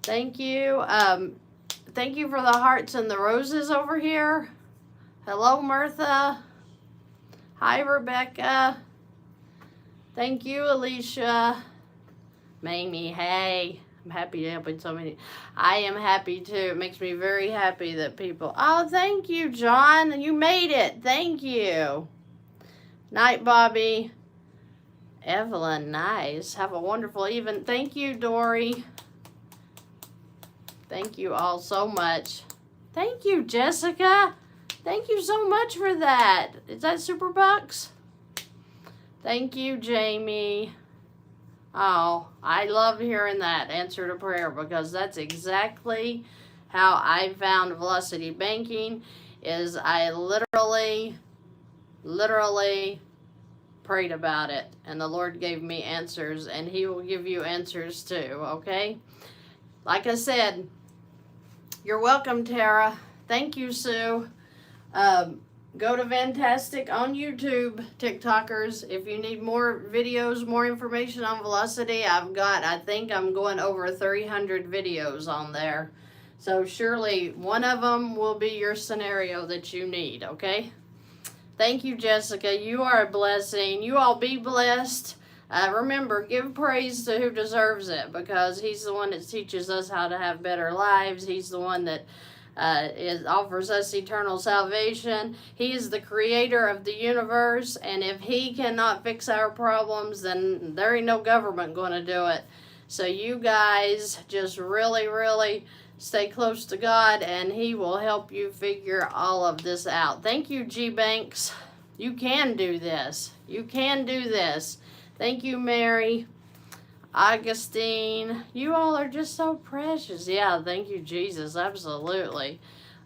Thank you. Thank you for the hearts and the roses over here. Hello, Martha. Hi, Rebecca. Thank you, Alicia. Mamie, hey. I'm happy to help so many. I am happy, too. It makes me very happy that people... Oh, thank you, John. You made it. Thank you. Night, Bobby. Evelyn, nice. Have a wonderful evening. Thank you, Dory. Thank you all so much. Thank you, Jessica. Thank you so much for that. Is that Super Bucks? Thank you, Jamie. Oh, I love hearing that answer to prayer, because that's exactly how I found velocity banking. Is I literally prayed about it, and the Lord gave me answers, and He will give you answers too, okay? Like I said, you're welcome, Tara. Thank you, Sue. Go to Fantastic on YouTube, TikTokers. If you need more videos, more information on velocity, I think I'm going over 300 videos on there. So surely one of them will be your scenario that you need, okay? Thank you, Jessica. You are a blessing. You all be blessed. Remember, give praise to who deserves it, because He's the one that teaches us how to have better lives. He's the one that offers us eternal salvation. He is the creator of the universe, and if He cannot fix our problems, then there ain't no government going to do it. So you guys just really, really Stay close to God, and He will help you figure all of this out. Thank you, G Banks. You can do this. You can do this. Thank you, Mary. Augustine. You all are just so precious. Yeah, thank you, Jesus. Absolutely.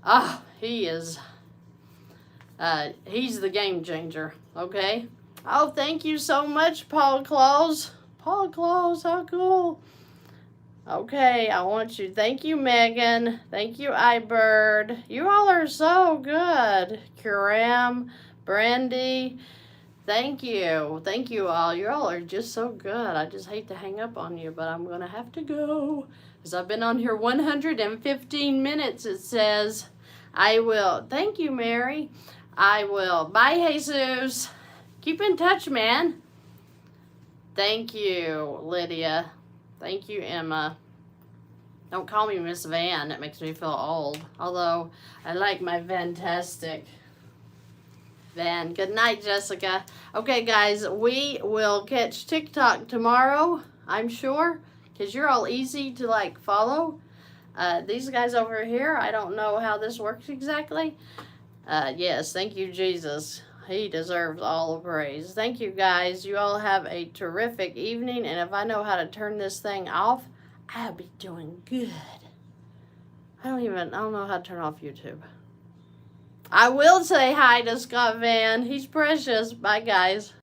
Ah, He is... he's the game changer, okay? Oh, thank you so much, Paul Claus. Paul Claus, how cool. Okay, I want you. Thank you, Megan. Thank you, iBird. You all are so good. Kuram, Brandy. Thank you. Thank you all. You all are just so good. I just hate to hang up on you, but I'm going to have to go. Because I've been on here 115 minutes, it says. I will. Thank you, Mary. I will. Bye, Jesus. Keep in touch, man. Thank you, Lydia. Thank you, Emma. Don't call me Miss Vann. It makes me feel old. Although, I like my fantastic Vann. Good night, Jessica. Okay, guys, we will catch TikTok tomorrow, I'm sure. Because you're all easy to, like, follow. These guys over here, I don't know how this works exactly. Yes, thank you, Jesus. He deserves all the praise. Thank you, guys. You all have a terrific evening. And if I know how to turn this thing off, I'll be doing good. I don't know how to turn off YouTube. I will say hi to Scott Vann. He's precious. Bye, guys.